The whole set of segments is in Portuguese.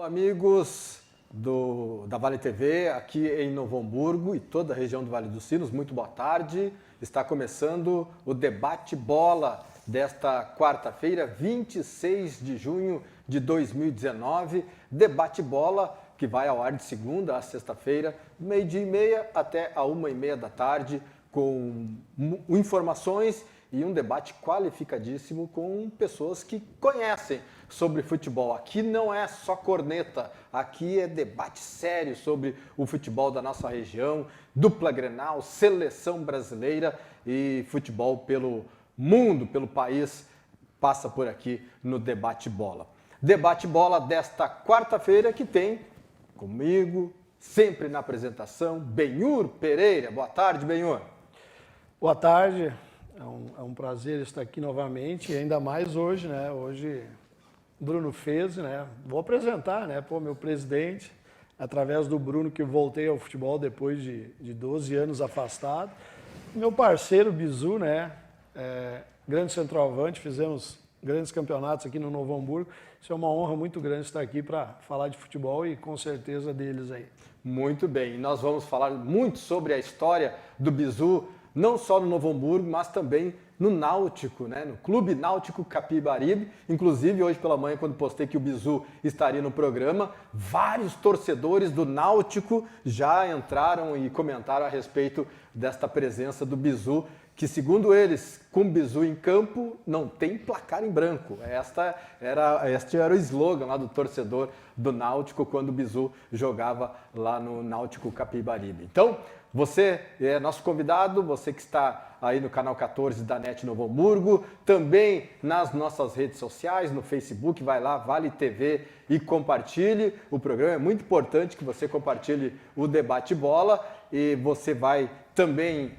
amigos da Vale TV, aqui em Novo Hamburgo e toda a região do Vale dos Sinos, muito boa tarde. Está começando o Debate Bola desta quarta-feira, 26 de junho de 2019. Debate Bola que vai ao ar de segunda a sexta-feira, meio-dia e meia até a 1h30 da tarde, com informações e um debate qualificadíssimo com pessoas que conhecem sobre futebol. Aqui não é só corneta, aqui é debate sério sobre o futebol da nossa região, dupla Grenal, seleção brasileira e futebol pelo mundo, pelo país, passa por aqui no Debate Bola. Debate Bola desta quarta-feira que tem comigo, sempre na apresentação, Benhur Pereira. Boa tarde, Benhur. Boa tarde. É um prazer estar aqui novamente, e ainda mais hoje, né? Hoje, Bruno Fezzi, né? Vou apresentar, né? Meu presidente, através do Bruno, que voltei ao futebol depois de 12 anos afastado. Meu parceiro, Bizu, né? Grande centroavante, fizemos grandes campeonatos aqui no Novo Hamburgo. Isso é uma honra muito grande estar aqui para falar de futebol e com certeza deles aí. Muito bem, nós vamos falar muito sobre a história do Bizu, não só no Novo Hamburgo, mas também no Náutico, né? No Clube Náutico Capibaribe. Inclusive, hoje pela manhã, quando postei que o Bizu estaria no programa, vários torcedores do Náutico já entraram e comentaram a respeito desta presença do Bizu, que segundo eles, com o Bizu em campo, não tem placar em branco. Este era o slogan lá do torcedor do Náutico quando o Bizu jogava lá no Náutico Capibaribe. Então, você é nosso convidado, você que está aí no canal 14 da NET Novo Hamburgo, também nas nossas redes sociais, no Facebook, vai lá, Vale TV e compartilhe. O programa é muito importante que você compartilhe o Debate Bola e você vai também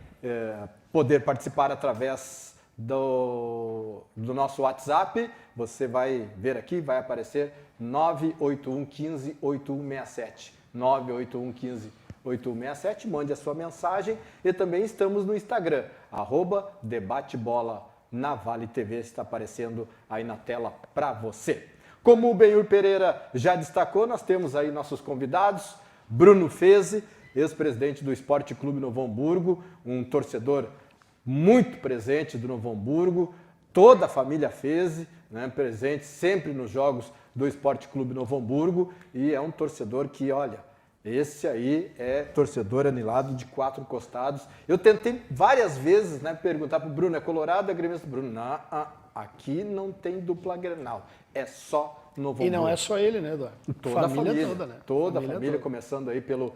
poder participar através do nosso WhatsApp. Você vai ver aqui, vai aparecer 981 15 8167. 981 15 8167, mande a sua mensagem e também estamos no Instagram, @debatebola na Vale TV, está aparecendo aí na tela para você. Como o Benhur Pereira já destacou, nós temos aí nossos convidados, Bruno Fezzi, ex-presidente do Esporte Clube Novo Hamburgo, um torcedor muito presente do Novo Hamburgo, toda a família Fezzi, né, presente sempre nos jogos do Esporte Clube Novo Hamburgo e é um torcedor que, olha, esse aí é torcedor anilado de 4 costados. Eu tentei várias vezes, né, perguntar para o Bruno, é colorado, é gremista? Bruno, não, aqui não tem dupla Grenal, é só Novo Hamburgo. E não é só ele, né, Eduardo? Toda a família toda, né? Toda a família, começando aí pelo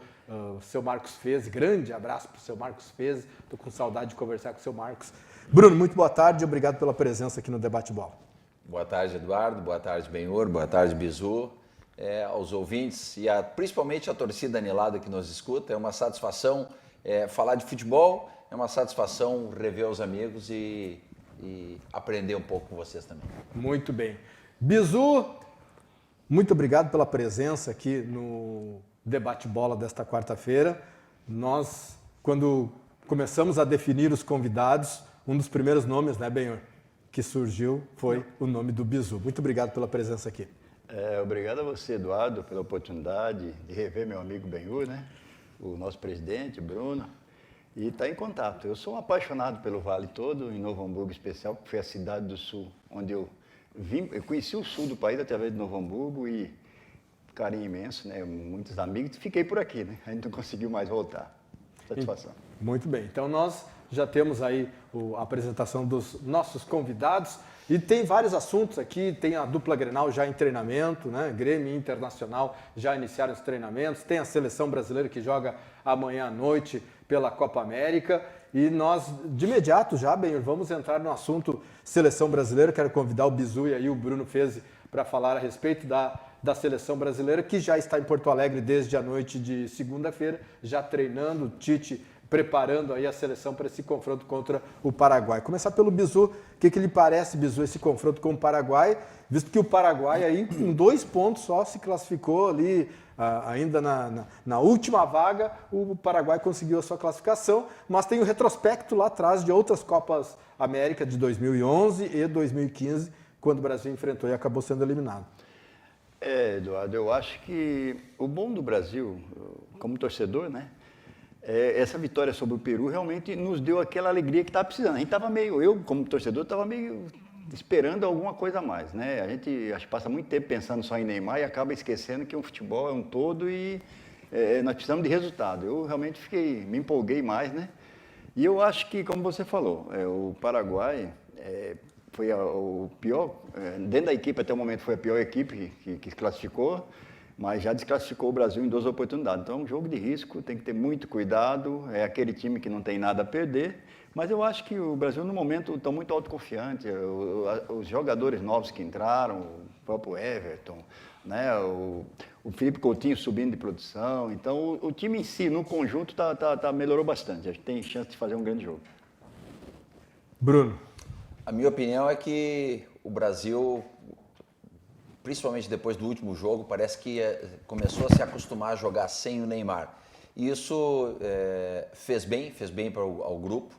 seu Marcos Fezzi. Grande abraço para o seu Marcos Fezzi. Estou com saudade de conversar com o seu Marcos. Bruno, muito boa tarde e obrigado pela presença aqui no Debate Bola. Boa tarde, Eduardo. Boa tarde, Benhur. Boa tarde, Bizu. Aos ouvintes e principalmente a torcida anilada que nos escuta. É uma satisfação falar de futebol, é uma satisfação rever os amigos e aprender um pouco com vocês também. Muito bem. Bizu, muito obrigado pela presença aqui no Debate Bola desta quarta-feira. Nós, quando começamos a definir os convidados, um dos primeiros nomes, né, Benhur, que surgiu foi o nome do Bizu. Muito obrigado pela presença aqui. Obrigado a você, Eduardo, pela oportunidade de rever meu amigo Benhur, né? O nosso presidente, Bruno, e estar em contato. Eu sou um apaixonado pelo Vale todo, em Novo Hamburgo especial, porque foi a cidade do Sul, onde eu conheci o sul do país através de Novo Hamburgo e carinho imenso, né? Muitos amigos, fiquei por aqui, né? A gente não conseguiu mais voltar. Satisfação. Muito bem, então nós já temos aí a apresentação dos nossos convidados. E tem vários assuntos aqui, tem a dupla Grenal já em treinamento, né? Grêmio e Internacional já iniciaram os treinamentos, tem a seleção brasileira que joga amanhã à noite pela Copa América e nós, de imediato já, Benhur, vamos entrar no assunto seleção brasileira. Quero convidar o Bizu e aí o Bruno Fezzi para falar a respeito da seleção brasileira, que já está em Porto Alegre desde a noite de segunda-feira, já treinando, o Tite preparando aí a seleção para esse confronto contra o Paraguai. Começar pelo Bizu, o que lhe parece, Bizu, esse confronto com o Paraguai, visto que o Paraguai aí com 2 pontos só se classificou ali, ainda na última vaga, o Paraguai conseguiu a sua classificação, mas tem o retrospecto lá atrás de outras Copas América de 2011 e 2015, quando o Brasil enfrentou e acabou sendo eliminado. Eduardo, eu acho que o bom do Brasil, como torcedor, né? Essa vitória sobre o Peru realmente nos deu aquela alegria que estava precisando. A gente estava eu como torcedor, estava meio esperando alguma coisa a mais, né? A gente acho que passa muito tempo pensando só em Neymar e acaba esquecendo que o futebol é um todo e nós precisamos de resultado. Eu realmente me empolguei mais, né? E eu acho que, como você falou, o Paraguai foi o pior, dentro da equipe até o momento foi a pior equipe que classificou, mas já desclassificou o Brasil em 2 oportunidades. Então, é um jogo de risco, tem que ter muito cuidado, é aquele time que não tem nada a perder, mas eu acho que o Brasil, no momento, está muito autoconfiante. Os jogadores novos que entraram, o próprio Everton, né, o Felipe Coutinho subindo de produção, então o time em si, no conjunto, melhorou bastante. A gente tem chance de fazer um grande jogo. Bruno. A minha opinião é que o Brasil, principalmente depois do último jogo, parece que começou a se acostumar a jogar sem o Neymar. E isso fez bem ao grupo,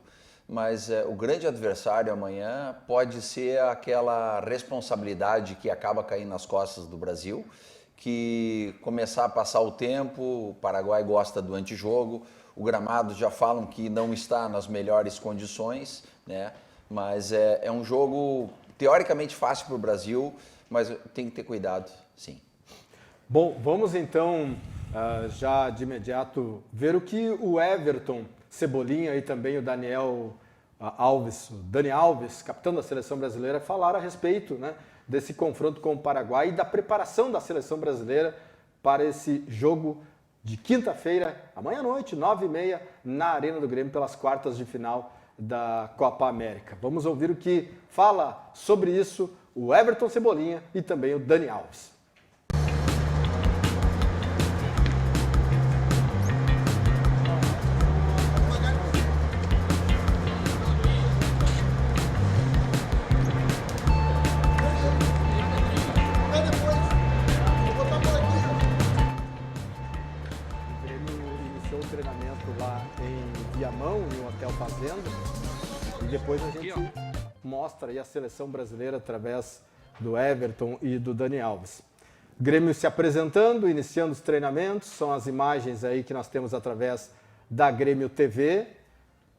mas o grande adversário amanhã pode ser aquela responsabilidade que acaba caindo nas costas do Brasil, que começar a passar o tempo, o Paraguai gosta do antijogo, o gramado já falam que não está nas melhores condições, né? Mas é um jogo teoricamente fácil para o Brasil, mas tem que ter cuidado, sim. Bom, vamos então já de imediato ver o que o Everton Cebolinha e também o Dani Alves, capitão da seleção brasileira, falaram a respeito, né, desse confronto com o Paraguai e da preparação da seleção brasileira para esse jogo de quinta-feira, amanhã à noite, 9h30, na Arena do Grêmio, pelas quartas de final da Copa América. Vamos ouvir o que fala sobre isso o Everton Cebolinha e também o Dani Alves. O Grêmio iniciou o treinamento lá em Viamão, em um hotel fazenda, e depois a gente mostra aí a seleção brasileira através do Everton e do Dani Alves. O Grêmio se apresentando, iniciando os treinamentos, são as imagens aí que nós temos através da Grêmio TV,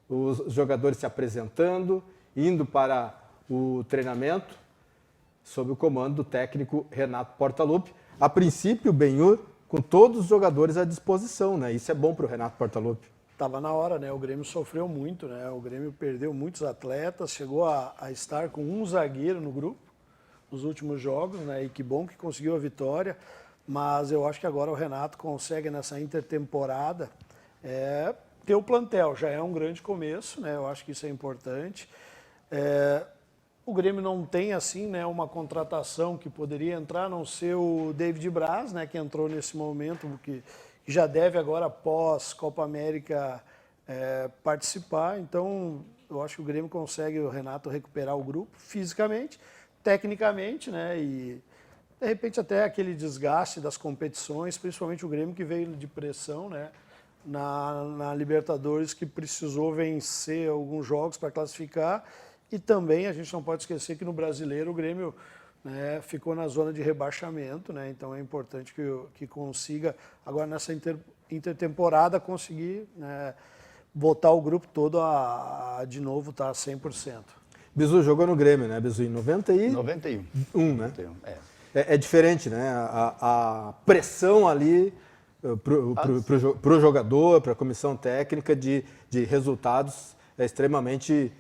os jogadores se apresentando, indo para o treinamento, sob o comando do técnico Renato Portaluppi. A princípio, Benhur, com todos os jogadores à disposição, né? Isso é bom para o Renato Portaluppi. Estava na hora, né? O Grêmio sofreu muito, né? O Grêmio perdeu muitos atletas, chegou a estar com um zagueiro no grupo nos últimos jogos, né? E que bom que conseguiu a vitória, mas eu acho que agora o Renato consegue nessa intertemporada ter o plantel, já é um grande começo, né? Eu acho que isso é importante. O Grêmio não tem assim, né, uma contratação que poderia entrar, a não ser o David Braz, né, que entrou nesse momento, que já deve agora, após Copa América, participar. Então, eu acho que o Grêmio consegue, o Renato, recuperar o grupo fisicamente, tecnicamente, né, e de repente até aquele desgaste das competições, principalmente o Grêmio que veio de pressão, né, na Libertadores, que precisou vencer alguns jogos para classificar. E também a gente não pode esquecer que no Brasileiro o Grêmio, né, ficou na zona de rebaixamento, né? Então é importante que consiga, agora nessa intertemporada, conseguir, né, botar o grupo todo de novo estar 100%. Bizu jogou no Grêmio, né, Bizu? Em 91, né? 91, É diferente, né? A pressão ali para o jogador, para a comissão técnica de resultados é extremamente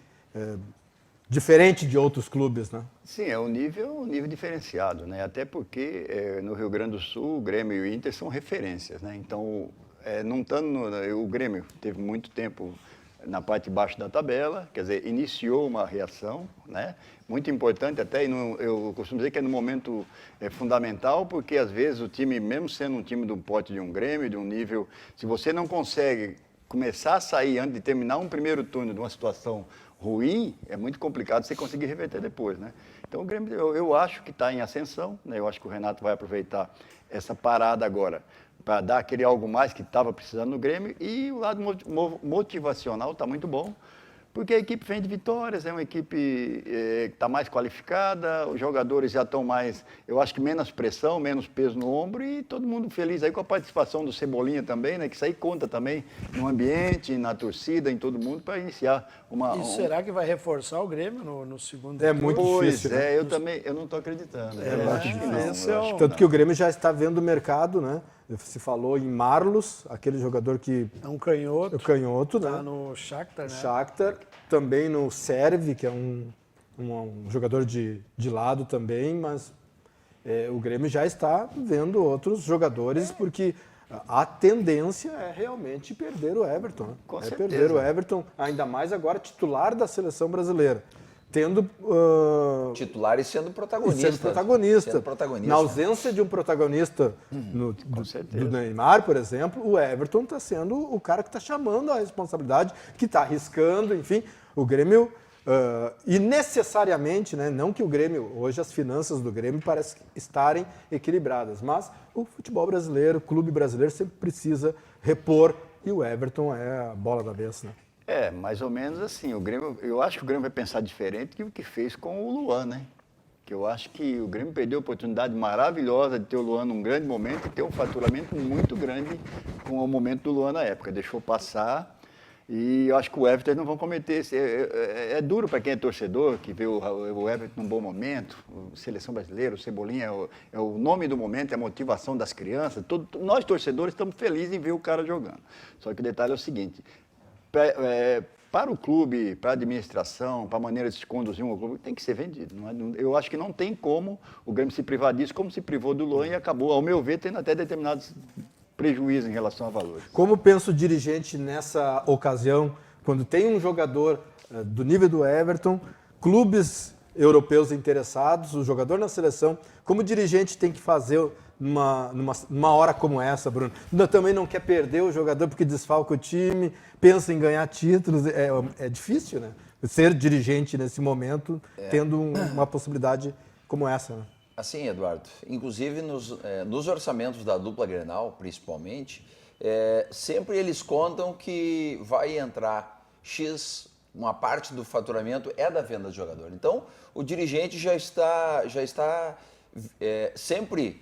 diferente de outros clubes, né? Sim, é um nível diferenciado, né? Até porque no Rio Grande do Sul o Grêmio e o Inter são referências, né? Então, não estando o Grêmio teve muito tempo na parte de baixo da tabela, quer dizer, iniciou uma reação, né? Muito importante até, eu costumo dizer que é no momento fundamental, porque às vezes o time, mesmo sendo um time do porte de um Grêmio, de um nível, se você não consegue começar a sair antes de terminar um primeiro turno de uma situação ruim, é muito complicado você conseguir reverter depois, né? Então o Grêmio, eu acho que está em ascensão, né? Eu acho que o Renato vai aproveitar essa parada agora para dar aquele algo mais que estava precisando no Grêmio, e o lado motivacional está muito bom, Porque a equipe vem de vitórias, é uma equipe que está mais qualificada, os jogadores já estão mais, eu acho que menos pressão, menos peso no ombro e todo mundo feliz aí com a participação do Cebolinha também, né? Que isso aí conta também no ambiente, na torcida, em todo mundo, para iniciar uma... E será que vai reforçar o Grêmio no segundo É turno? muito difícil, né? Eu não estou acreditando. É, eu acho que não. esse é um- Tanto que o Grêmio já está vendo o mercado, né? Se falou em Marlos, aquele jogador que É um canhoto. é o canhoto, Tá né? no Shakhtar, né? Shakhtar, também no Serve, que é um jogador de lado também, mas o Grêmio já está vendo outros jogadores, porque a tendência é realmente perder o Everton. Né? Com é certeza. perder o Everton, ainda mais agora titular da seleção brasileira. Tendo Titular e sendo e protagonista. sendo protagonista. Sendo protagonista. Na ausência de um protagonista do Neymar, por exemplo, o Everton está sendo o cara que está chamando a responsabilidade, que está arriscando, enfim. O Grêmio, e necessariamente, né, não que o Grêmio, hoje as finanças do Grêmio parecem estarem equilibradas, mas o futebol brasileiro, o clube brasileiro sempre precisa repor, e o Everton é a bola da vez, né? É, mais ou menos assim. O Grêmio, eu acho que o Grêmio vai pensar diferente que o que fez com o Luan, né? Que eu acho que o Grêmio perdeu a oportunidade maravilhosa de ter o Luan num grande momento e ter um faturamento muito grande com o momento do Luan na época. Deixou passar e eu acho que o Everton não vão cometer esse... É duro para quem é torcedor, que vê o Everton num bom momento, a seleção brasileira, o Cebolinha é o nome do momento, é a motivação das crianças. Nós, torcedores, estamos felizes em ver o cara jogando. Só que o detalhe é o seguinte... Para o clube, para a administração, para a maneira de se conduzir um clube, tem que ser vendido. Eu acho que não tem como o Grêmio se privar disso, como se privou do Luan e acabou, ao meu ver, tendo até determinados prejuízos em relação a valores. Como pensa o dirigente nessa ocasião, quando tem um jogador do nível do Everton, clubes europeus interessados, o jogador na seleção, como o dirigente tem que fazer numa hora como essa, Bruno? Também não quer perder o jogador porque desfalca o time, pensa em ganhar títulos, é difícil, né? Ser dirigente nesse momento, tendo uma possibilidade como essa, né? Assim, Eduardo, inclusive nos orçamentos da dupla Grenal, principalmente, sempre eles contam que vai entrar X, uma parte do faturamento é da venda de jogador. Então, o dirigente já está sempre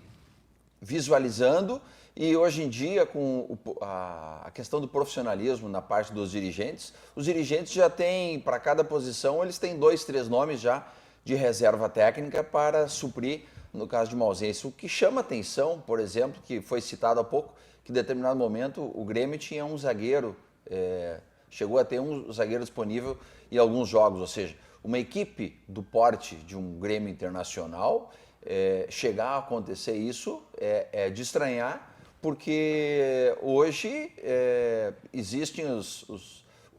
visualizando, e hoje em dia, com a questão do profissionalismo na parte dos dirigentes, os dirigentes já têm, para cada posição, eles têm 2, 3 nomes já de reserva técnica para suprir no caso de uma ausência. O que chama atenção, por exemplo, que foi citado há pouco, que em determinado momento o Grêmio tinha um zagueiro, chegou a ter um zagueiro disponível em alguns jogos, ou seja, uma equipe do porte de um Grêmio internacional, chegar a acontecer isso é de estranhar, porque hoje existem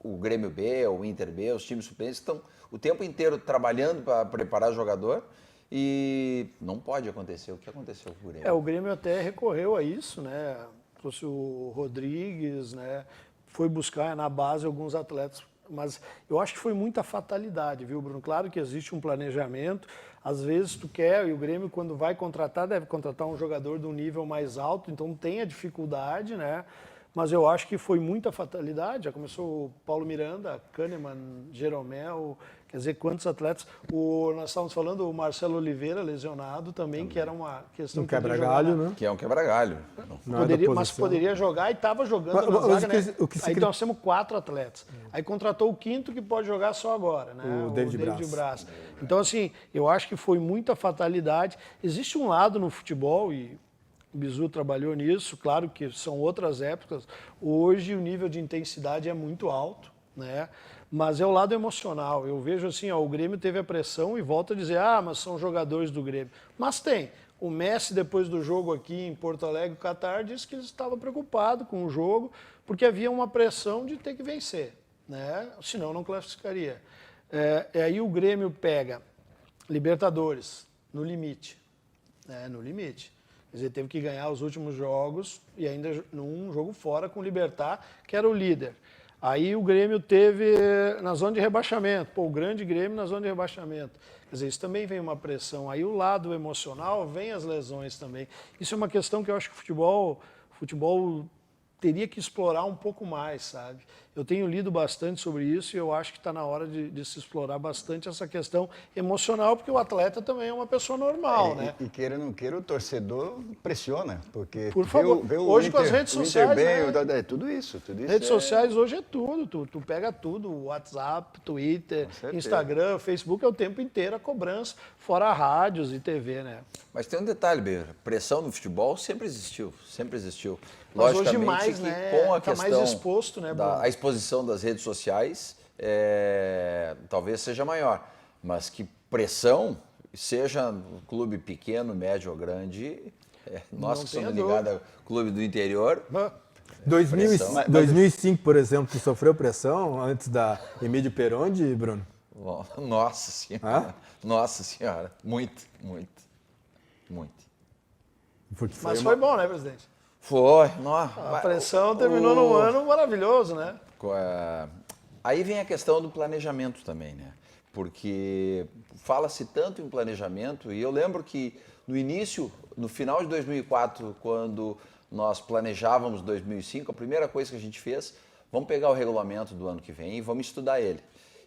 o Grêmio B, o Inter B, os times suplentes estão o tempo inteiro trabalhando para preparar o jogador e não pode acontecer o que aconteceu com o Grêmio. O Grêmio até recorreu a isso, né? Trouxe o Rodrigues, né? Foi buscar na base alguns atletas, mas eu acho que foi muita fatalidade, viu, Bruno? Claro que existe um planejamento, às vezes tu quer, e o Grêmio quando vai contratar, deve contratar um jogador de um nível mais alto, então tem a dificuldade, né? Mas eu acho que foi muita fatalidade, já começou o Paulo Miranda, Kahneman, Jeromel, quer dizer, quantos atletas. Nós estávamos falando o Marcelo Oliveira, lesionado também, que era uma questão Um que poderia quebra-galho, jogar. né? Que é um quebra-galho. Mas poderia jogar e estava jogando na zaga, né? Aí nós temos 4 atletas. Aí contratou o 5º que pode jogar só agora, né? O David Braz. Então, assim, eu acho que foi muita fatalidade. Existe um lado no futebol, e o Bizu trabalhou nisso, claro que são outras épocas. Hoje o nível de intensidade é muito alto, né? Mas é o lado emocional. Eu vejo assim, o Grêmio teve a pressão e volta a dizer, mas são jogadores do Grêmio. Mas tem. O Messi, depois do jogo aqui em Porto Alegre, Catar, disse que ele estava preocupado com o jogo, porque havia uma pressão de ter que vencer, né? Senão não classificaria. Aí o Grêmio pega Libertadores no limite, né? No limite. Quer dizer, teve que ganhar os últimos jogos e ainda num jogo fora com o Libertad, que era o líder. Aí o Grêmio teve na zona de rebaixamento, o grande Grêmio na zona de rebaixamento. Quer dizer, isso também vem uma pressão. Aí o lado emocional vem as lesões também. Isso é uma questão que eu acho que o futebol teria que explorar um pouco mais, sabe? Eu tenho lido bastante sobre isso e eu acho que está na hora de se explorar bastante essa questão emocional, porque o atleta também é uma pessoa normal, né? E queira ou não queira, o torcedor pressiona, porque Por favor, vê o hoje Inter, com as redes o Inter sociais, bem, né? tudo isso. Redes sociais hoje é tudo, tu pega tudo, WhatsApp, Twitter, Com certeza. Instagram, Facebook, é o tempo inteiro a cobrança, fora rádios e TV, né? Mas tem um detalhe, Beira. Pressão no futebol sempre existiu, sempre existiu. Mas hoje Logicamente mais, que né? com a Tá mais questão exposto, né, Bruno? a exposição das redes sociais talvez seja maior, mas que pressão, seja no clube pequeno, médio ou grande, nós Não que somos tenha ligados ao clube do interior, 2005, por exemplo, tu sofreu pressão antes da Emílio Perondi, Bruno? nossa senhora, Hã? nossa senhora, muito. Porque Mas uma- foi bom, né, presidente? Foi, A pressão terminou num ano maravilhoso, né? Aí vem a questão do planejamento também, né? Porque fala-se tanto em planejamento, e eu lembro que no início, no final de 2004, quando nós planejávamos 2005, a primeira coisa que a gente fez, vamos pegar o regulamento do ano que vem e vamos estudar ele.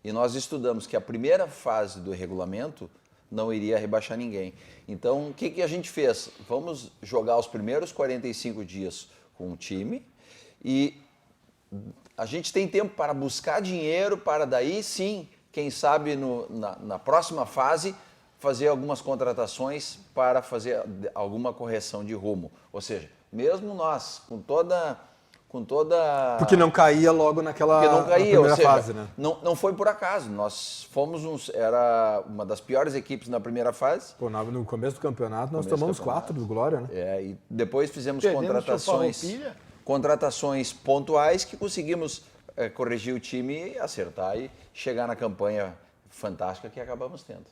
E nós estudamos que a primeira fase do regulamento não iria rebaixar ninguém. Então, o que a gente fez? Vamos jogar os primeiros 45 dias com o time e a gente tem tempo para buscar dinheiro para daí sim, quem sabe na próxima fase, fazer algumas contratações para fazer alguma correção de rumo. Ou seja, mesmo nós, com toda Porque não caía logo naquela porque não caía, na primeira ou seja, fase, né? não foi por acaso. Nós fomos era uma das piores equipes na primeira fase. Pô, no começo do campeonato nós Começo do tomamos campeonato. 4 do Glória, né? E depois fizemos Perdemos pro contratações pontuais que conseguimos corrigir o time, acertar e chegar na campanha fantástica que acabamos tendo.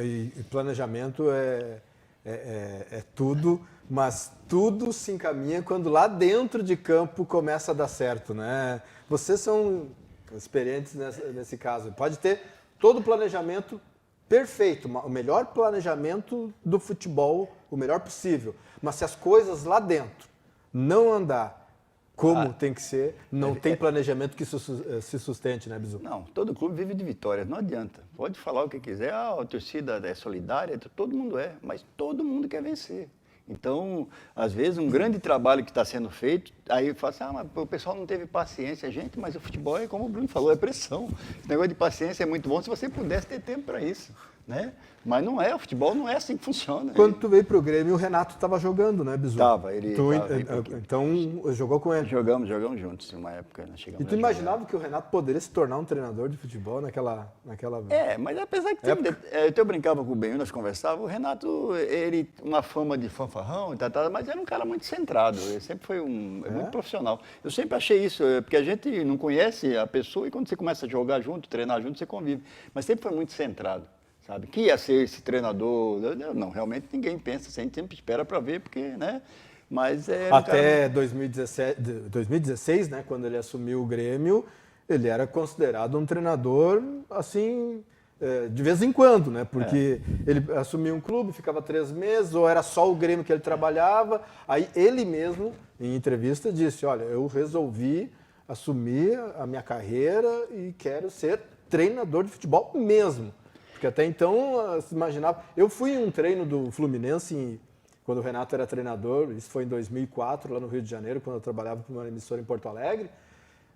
E planejamento é tudo, mas tudo se encaminha quando lá dentro de campo começa a dar certo, né? Vocês são experientes nesse caso. Pode ter todo o planejamento perfeito, o melhor planejamento do futebol, o melhor possível. Mas se as coisas lá dentro não andar como tem que ser, não tem planejamento que se sustente, né, Bizu? Não, todo clube vive de vitórias, não adianta. Pode falar o que quiser, a torcida é solidária, todo mundo é, mas todo mundo quer vencer. Então, às vezes, um grande trabalho que está sendo feito, aí fala assim, mas o pessoal não teve paciência. Gente, mas o futebol é como o Bruno falou, é pressão. Esse negócio de paciência é muito bom se você pudesse ter tempo para isso, né? Mas não é, o futebol não é assim que funciona. Quando tu veio pro Grêmio, o Renato estava jogando, né, Bizu? Tava, ele tava, então, jogou com ele. Jogamos juntos em uma época. Nós E chegamos tu a jogar. imaginava que o Renato poderia se tornar um treinador de futebol naquela... Mas apesar que eu brincava com o Benhur, nós conversávamos, o Renato, ele, uma fama de fanfarrão, mas era um cara muito centrado, ele sempre foi muito profissional. Eu sempre achei isso, porque a gente não conhece a pessoa e quando você começa a jogar junto, treinar junto, você convive. Mas sempre foi muito centrado, sabe? Que ia ser esse treinador, não, realmente ninguém pensa, assim, a gente sempre espera para ver, porque, né? Mas Até 2016, né, quando ele assumiu o Grêmio, ele era considerado um treinador, assim, de vez em quando, né? Porque ele assumia um clube, ficava 3 meses, ou era só o Grêmio que ele trabalhava. Aí ele mesmo, em entrevista, disse, olha, eu resolvi assumir a minha carreira e quero ser treinador de futebol mesmo. Porque até então, se imaginava... Eu fui em um treino do Fluminense quando o Renato era treinador, isso foi em 2004, lá no Rio de Janeiro, quando eu trabalhava para uma emissora em Porto Alegre.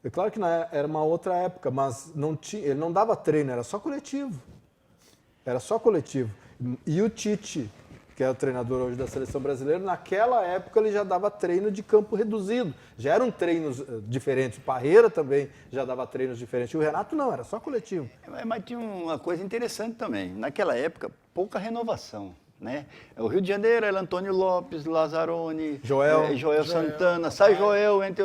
É claro que era uma outra época, mas ele não dava treino, era só coletivo. Era só coletivo. E o Tite, que é o treinador hoje da Seleção Brasileira, naquela época ele já dava treino de campo reduzido. Já eram treinos diferentes. O Parreira também já dava treinos diferentes. E o Renato não, era só coletivo. Mas tinha uma coisa interessante também. Naquela época, pouca renovação. Né? O Rio de Janeiro era Antônio Lopes, Lazzaroni, Joel Santana, sai Joel, entra.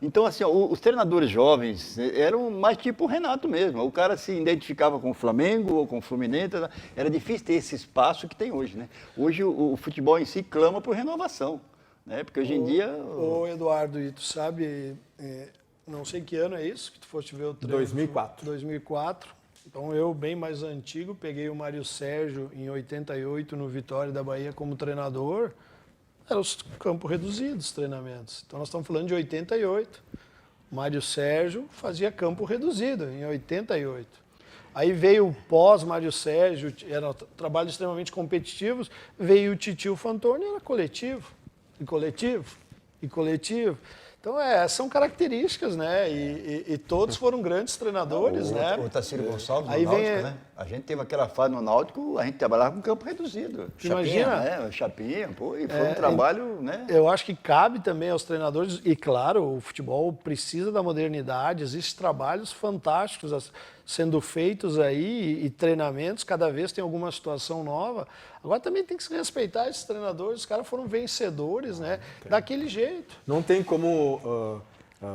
Então, assim, os treinadores jovens eram mais tipo o Renato mesmo. O cara se identificava com o Flamengo ou com o Fluminense. Era difícil ter esse espaço que tem hoje. Né? Hoje o futebol em si clama por renovação. Né? Porque hoje em dia. Ô, Eduardo, e tu sabe, não sei que ano é isso que tu foste ver o treino? 2004. 2004. Então, eu, bem mais antigo, peguei o Mário Sérgio em 88 no Vitória da Bahia como treinador. eram os campos reduzidos, os treinamentos. Então nós estamos falando de 88. Mário Sérgio fazia campo reduzido em 88. Aí veio o pós-Mário Sérgio, eram trabalhos extremamente competitivos, veio o Titio Fantoni, era coletivo, e coletivo, e coletivo. Então, são características, né? E todos foram grandes treinadores, né? O Tacílio Gonçalves, Aí no Náutico, vem, né? A gente teve aquela fase no Náutico, a gente trabalhava com campo reduzido. Imagina? Chapinha, né? Chapinha, pô, e foi um trabalho, né? Eu acho que cabe também aos treinadores, e claro, o futebol precisa da modernidade, existem trabalhos fantásticos sendo feitos aí e treinamentos, cada vez tem alguma situação nova. Agora também tem que se respeitar esses treinadores, os caras foram vencedores, né? Daquele jeito. Não tem como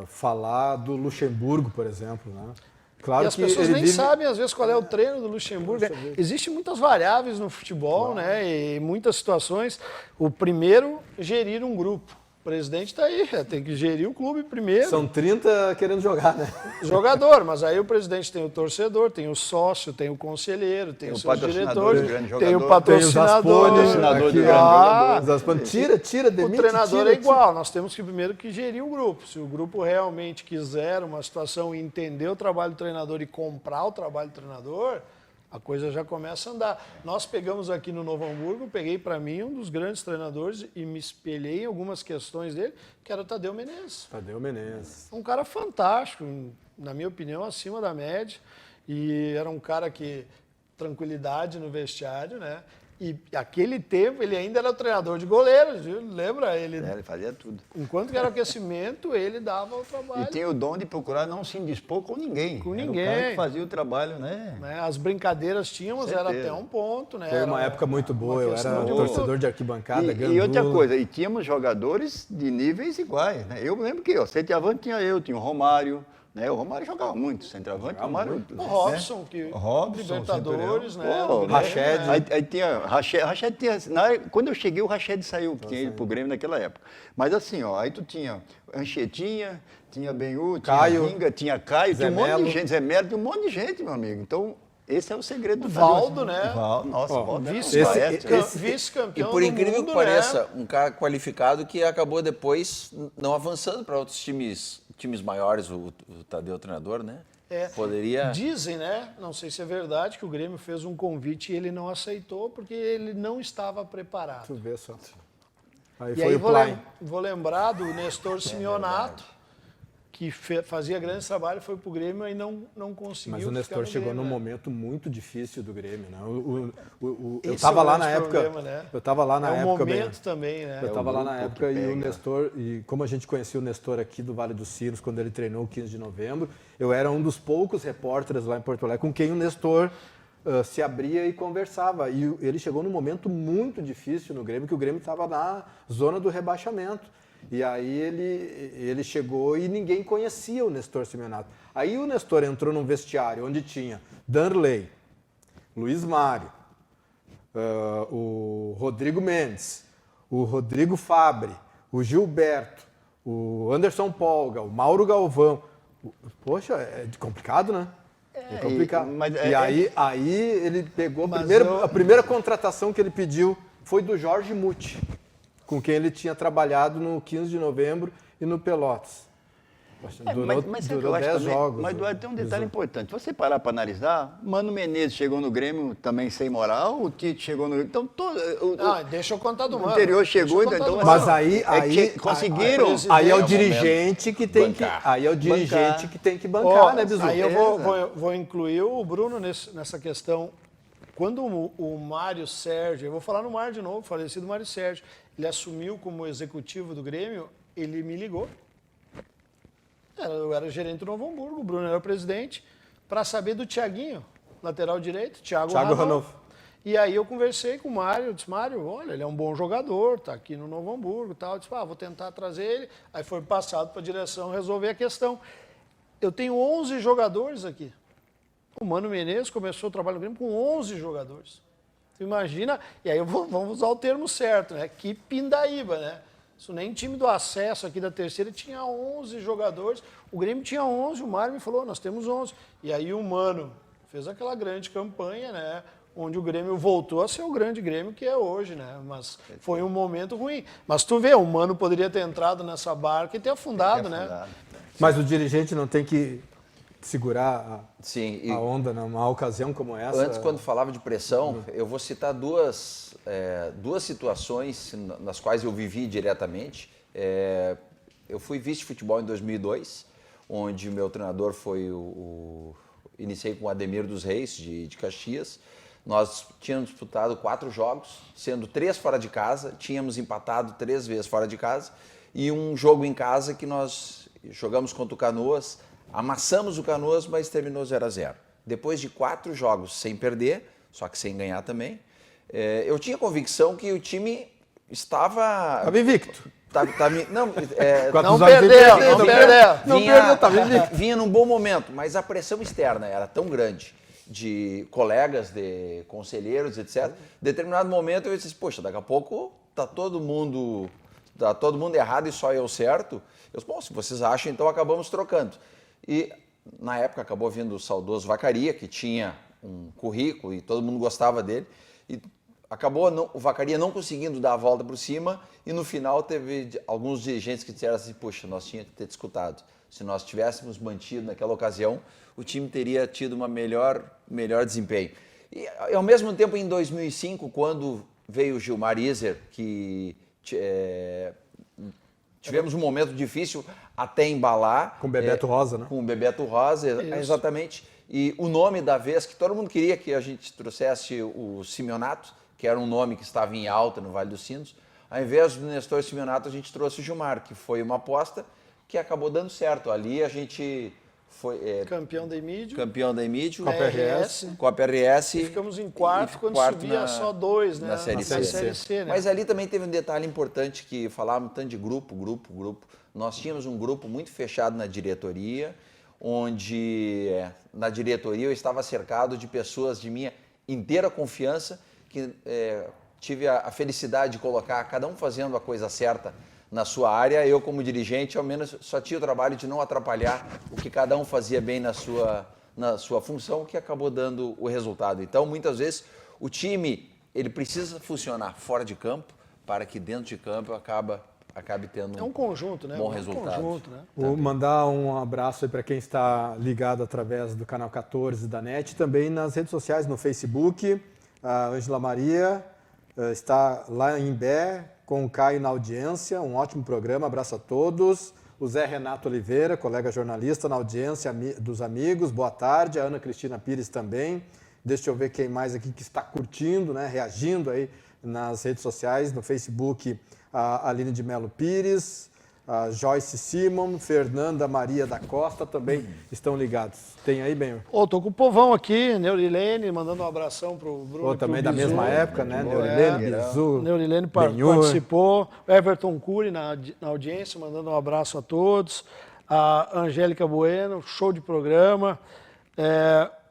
falar do Luxemburgo, por exemplo, né? Claro E as que pessoas ele nem vive... sabem, às vezes, qual é o treino do Luxemburgo. Existem muitas variáveis no futebol, né? E muitas situações. O primeiro, gerir um grupo. O presidente está aí, tem que gerir o clube primeiro. São 30 querendo jogar, né? Jogador, mas aí o presidente tem o torcedor, tem o sócio, tem o conselheiro, tem os seus diretores, tem o patrocinador. patrocinador do grande Zasponi. Tira, demite. O treinador é igual, nós temos que primeiro que gerir o grupo. Se o grupo realmente quiser uma situação e entender o trabalho do treinador e comprar o trabalho do treinador, a coisa já começa a andar. Nós pegamos aqui no Novo Hamburgo, peguei para mim um dos grandes treinadores e me espelhei em algumas questões dele, que era o Tadeu Menezes. Tadeu Menezes. Um cara fantástico, na minha opinião, acima da média. E era um cara que... tranquilidade no vestiário, né? E aquele tempo ele ainda era o treinador de goleiros, viu? Lembra? Ele fazia tudo. Enquanto que era aquecimento, ele dava o trabalho. E tem o dom de procurar não se indispor com ninguém. Com Era ninguém. o cara que fazia o trabalho, né? As brincadeiras tínhamos, era Certeza. até um ponto, né? Foi uma época muito boa, eu era torcedor de arquibancada, E outra coisa, e tínhamos jogadores de níveis iguais, né? Eu lembro que, centroavante tinha o Romário, né? O Romário jogava muito, centroavante, o Romário... O Robson, que Libertadores, né? O Rached. Aí tinha, Rached tinha, quando eu cheguei o Rached saiu, tinha ido pro Grêmio naquela época. Mas assim, ó, aí tu tinha Anchetinha, tinha Benhu, tinha Caio, Ginga, tinha Caio, Zé tinha um monte Melo. de gente, Zé Melo, tinha um monte de gente, meu amigo. Então, esse é o segredo do Valdo, né? Nossa, Ó, Valdo. vice-campeão E por do incrível mundo, que pareça, né? um cara qualificado que acabou depois não avançando para outros times maiores, o Tadeu treinador, né? Poderia... Dizem, né? Não sei se é verdade, que o Grêmio fez um convite e ele não aceitou porque ele não estava preparado. Tu vê só. Aí E foi aí o Plain. vou lembrar do Nestor Simeonato, que fazia grandes trabalhos, foi pro Grêmio e não conseguiu. Mas o Nestor ficar no chegou Grêmio, num né? momento muito difícil do Grêmio, né? Eu Esse estava é o lá na grande época. problema, né? Eu estava lá na É um época. momento também, né? Eu estava lá na grupo época que e o pega. Nestor, e como a gente conhecia o Nestor aqui do Vale dos Sinos, quando ele treinou o 15 de novembro, eu era um dos poucos repórteres lá em Porto Alegre com quem o Nestor se abria e conversava. E ele chegou num momento muito difícil no Grêmio, que o Grêmio estava na zona do rebaixamento. E aí ele chegou e ninguém conhecia o Nestor Simeonato. Aí o Nestor entrou num vestiário onde tinha Danley, Luiz Mário, o Rodrigo Mendes, o Rodrigo Fabre, o Gilberto, o Anderson Polga, o Mauro Galvão. Poxa, é complicado, né? É complicado. Aí ele pegou a primeira contratação que ele pediu foi do Jorge Muti, com quem ele tinha trabalhado no 15 de novembro e no Pelotas. Poxa, durou 10 jogos. Mas Duarte, tem um detalhe importante. Se você parar para analisar, Mano Menezes chegou no Grêmio também sem moral, o Tite chegou no Grêmio. Então, Deixa eu contar do Mano. o anterior chegou, então... Mas aí conseguiram... Aí é o dirigente que tem que bancar. Aí é o dirigente que tem que bancar, né, Bizu? Aí eu vou incluir o Bruno nessa questão. Quando o Mário Sérgio, eu vou falar no Mário de novo, falecido Mário Sérgio, ele assumiu como executivo do Grêmio, ele me ligou. Eu era gerente do Novo Hamburgo, o Bruno era o presidente, para saber do Thiaguinho, lateral direito, Thiago Ranolfo. E aí eu conversei com o Mário, eu disse, Mário, olha, ele é um bom jogador, está aqui no Novo Hamburgo e tal. Eu disse, vou tentar trazer ele. Aí foi passado para a direção resolver a questão. Eu tenho 11 jogadores aqui. O Mano Menezes começou o trabalho no Grêmio com 11 jogadores. Tu imagina, e aí vamos usar o termo certo, né? Que pindaíba, né? Isso nem time do acesso aqui da terceira tinha 11 jogadores. O Grêmio tinha 11, o Mário me falou, nós temos 11. E aí o Mano fez aquela grande campanha, né? onde o Grêmio voltou a ser o grande Grêmio que é hoje, né? Mas foi um momento ruim. Mas tu vê, o Mano poderia ter entrado nessa barca e ter afundado, né? Mas o dirigente não tem que segurar Sim, a onda numa ocasião como essa. Antes, quando falava de pressão, eu vou citar duas situações nas quais eu vivi diretamente. Eu fui vice-futebol em 2002, onde o meu treinador foi iniciei com o Ademir dos Reis, de Caxias. Nós tínhamos disputado 4 jogos, sendo 3 fora de casa, tínhamos empatado 3 vezes fora de casa, e um jogo em casa que nós jogamos contra o Canoas, amassamos o Canoas, mas terminou 0-0. Depois de 4 jogos sem perder, só que sem ganhar também, eu tinha convicção que o time estava invicto. Não perdeu, Vinha num bom momento, mas a pressão externa era tão grande de colegas, de conselheiros, etc. Em determinado momento eu disse, poxa, daqui a pouco tá todo mundo errado e só eu certo. Eu disse, bom, se vocês acham, então acabamos trocando. E na época acabou vindo o saudoso Vacaria, que tinha um currículo e todo mundo gostava dele. E acabou o Vacaria não conseguindo dar a volta por cima e no final teve alguns dirigentes que disseram assim, puxa, nós tínhamos que ter disputado. Se nós tivéssemos mantido naquela ocasião, o time teria tido uma melhor desempenho. E ao mesmo tempo, em 2005, quando veio o Gilmar Iser, que tivemos um momento difícil até embalar. Com o Bebeto Rosa, né? Com o Bebeto Rosa, exatamente. E o nome da vez, que todo mundo queria que a gente trouxesse o Simeonato, que era um nome que estava em alta no Vale dos Sinos. Ao invés do Nestor Simeonato, a gente trouxe o Gilmar, que foi uma aposta que acabou dando certo. Ali a gente foi... campeão da Emídio. Copa RS. E ficamos em quarto quando subia só 2, né? Na Série C. Né? Mas ali também teve um detalhe importante que falávamos tanto de grupo. Nós tínhamos um grupo muito fechado na diretoria, onde na diretoria eu estava cercado de pessoas de minha inteira confiança, que tive a felicidade de colocar cada um fazendo a coisa certa na sua área. Eu, como dirigente, ao menos só tinha o trabalho de não atrapalhar o que cada um fazia bem na sua função, que acabou dando o resultado. Então, muitas vezes, o time ele precisa funcionar fora de campo para que dentro de campo acabe tendo um conjunto, né? Bom resultado. Conjunto, né? Vou mandar um abraço aí para quem está ligado através do canal 14 da NET, também nas redes sociais, no Facebook. A Ângela Maria está lá em Imbé, com o Caio na audiência, um ótimo programa, abraço a todos. O Zé Renato Oliveira, colega jornalista na audiência dos amigos, boa tarde. A Ana Cristina Pires também. Deixa eu ver quem mais aqui que está curtindo, né, reagindo aí nas redes sociais, no Facebook, a Aline de Melo Pires, a Joyce Simon, Fernanda Maria da Costa também estão ligados. Tem aí, bem? Tô com o povão aqui, Neurilene, mandando um abração pro Bruno. Também da mesma época, né? Neurilene, Bizu. Neurilene participou. Everton Cury na audiência, mandando um abraço a todos. A Angélica Bueno, show de programa.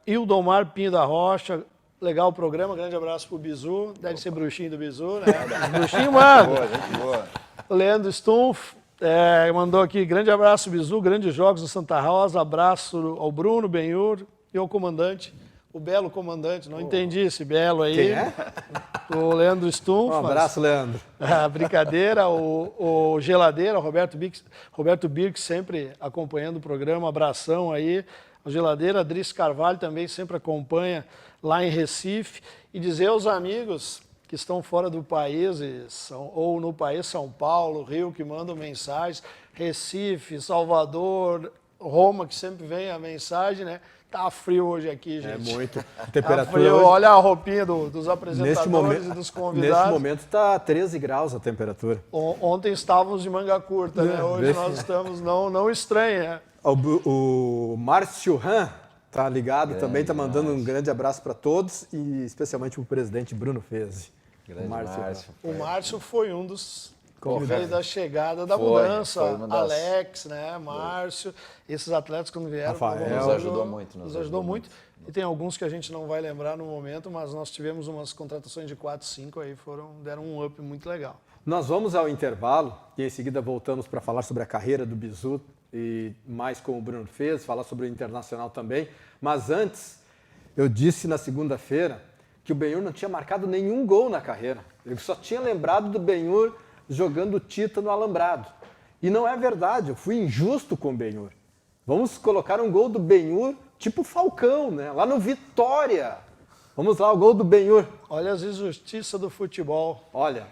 Ildomar Pinho da Rocha, legal o programa, grande abraço pro Bizu. Deve ser bruxinho do Bizu, né? Bruxinho, mano. Boa, gente boa. O Leandro Stumpf. Mandou aqui, grande abraço, Bizu, grandes jogos do Santa Rosa, abraço ao Bruno Benhur e ao comandante, o belo comandante, não entendi esse belo aí. Quem é? O Leandro Stumpf. Um abraço, Leandro. Brincadeira, o Geladeira, o Roberto Birk sempre acompanhando o programa, abração aí. O Geladeira, Adris Carvalho também sempre acompanha lá em Recife. E dizer aos amigos que estão fora do país, ou no país, São Paulo, Rio, que mandam mensagens, Recife, Salvador, Roma, que sempre vem a mensagem, né? Tá frio hoje aqui, gente. Muito. A temperatura tá frio. hoje... Olha a roupinha dos apresentadores e dos convidados. Neste momento está 13 graus a temperatura. Ontem estávamos de manga curta, né? Hoje nós estamos, não estranha, né? O Márcio Han está ligado também, está mandando um grande abraço para todos e especialmente para o presidente Bruno Fezzi. O Márcio foi um dos que veio da chegada da mudança. Alex, né? Márcio, esses atletas quando vieram. Rafael, nos ajudou muito. Nos ajudou muito. E tem alguns que a gente não vai lembrar no momento, mas nós tivemos umas contratações de 4, 5 aí, deram um up muito legal. Nós vamos ao intervalo e em seguida voltamos para falar sobre a carreira do Bizu e mais com o Bruno Fezzi, falar sobre o Internacional também. Mas antes, eu disse na segunda-feira que o Benhur não tinha marcado nenhum gol na carreira. Eu só tinha lembrado do Benhur jogando Tita no alambrado. E não é verdade, eu fui injusto com o Benhur. Vamos colocar um gol do Benhur tipo Falcão, né? Lá no Vitória. Vamos lá, o gol do Benhur. Olha as injustiças do futebol. Olha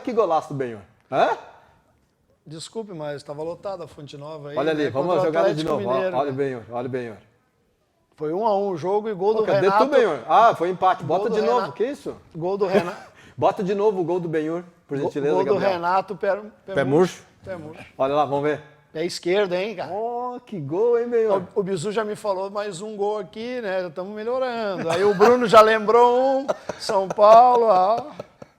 que golaço do Benhur. Hã? Desculpe, mas estava lotada a Fonte Nova aí. Olha ali, né? vamos Contra o jogar de Atlético novo. Mineiro, Olha o né? Benhur, olha o Benhur. Foi 1-1 o jogo e gol do Cadê Renato. tu, Benhur? Ah, foi empate. Gol Bota do de novo, Renato. que isso? Gol do Renato. Bota de novo o gol do Benhur, por gentileza, Gol do Gabriel. Renato, Pé murcho. Pé murcho. Olha lá, vamos ver. Pé esquerdo, hein, cara? Oh, que gol, hein, Benhur? O Bizu já me falou mais um gol aqui, né? Já estamos melhorando. Aí o Bruno já lembrou um. São Paulo, ó.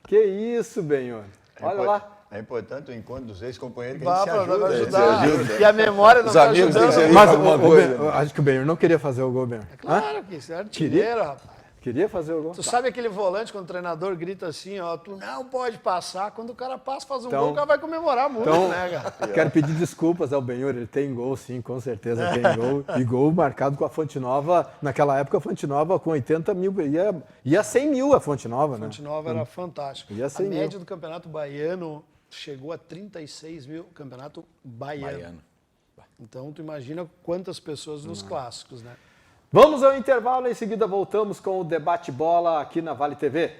Que isso, Benhur. Olha lá. É importante o encontro dos ex-companheiros que Vá a gente se para ajuda. ajudar. se ajuda. E a memória não Os está amigos têm que ajudando. ser- Mas alguma o coisa. Benhur, acho que o Benhur não queria fazer o gol, Benhur. Claro que isso é artilheiro, rapaz. Queria fazer o gol. Tu sabe aquele volante quando o treinador grita assim, ó, tu não pode passar. Quando o cara passa, faz um Então- gol, o cara vai comemorar muito, Então, né, cara? quero pedir desculpas ao Benhur, ele tem gol sim, com certeza tem gol. E gol marcado com a Fonte Nova, naquela época a Fonte Nova com 80 mil, ia 100 mil a Fonte Nova, né? Fonte Nova era fantástico. Ia A ser média mil. do Campeonato Baiano chegou a 36 mil, Campeonato Baiano. Então, tu imagina quantas pessoas nos clássicos, né? Vamos ao intervalo, em seguida voltamos com o Debate Bola aqui na Vale TV.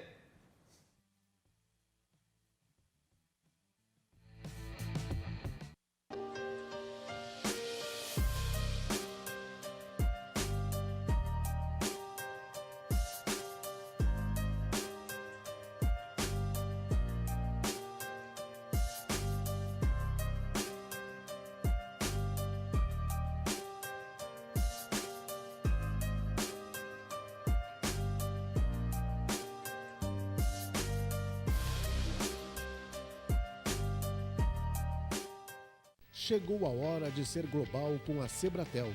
Chegou a hora de ser global com a Sebratel.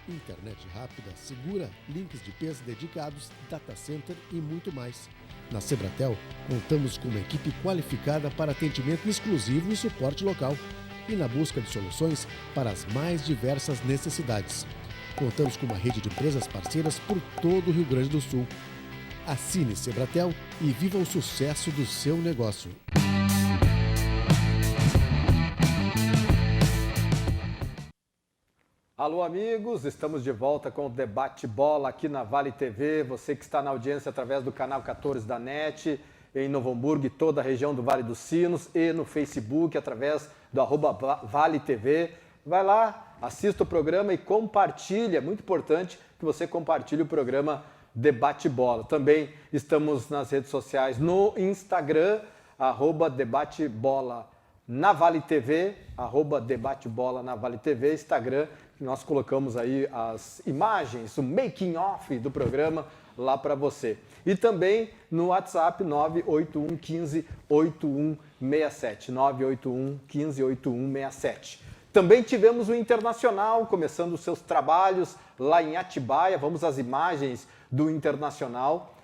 Internet rápida, segura, links de peso dedicados, data center e muito mais. Na Sebratel, contamos com uma equipe qualificada para atendimento exclusivo e suporte local. E na busca de soluções para as mais diversas necessidades. Contamos com uma rede de empresas parceiras por todo o Rio Grande do Sul. Assine Sebratel e viva o sucesso do seu negócio. Alô, amigos, estamos de volta com o Debate Bola aqui na Vale TV. Você que está na audiência através do canal 14 da NET, em Novo Hamburgo e toda a região do Vale dos Sinos, e no Facebook através do @Vale TV. Vai lá, assista o programa e compartilhe. É muito importante que você compartilhe o programa Debate Bola. Também estamos nas redes sociais, no Instagram, @DebateBola na Vale TV, @DebateBola na Vale TV, Instagram. Nós colocamos aí as imagens, o making off do programa lá para você. E também no WhatsApp 981 15 8167, 981 15 8167. Também tivemos o Internacional começando os seus trabalhos lá em Atibaia. Vamos às imagens do Internacional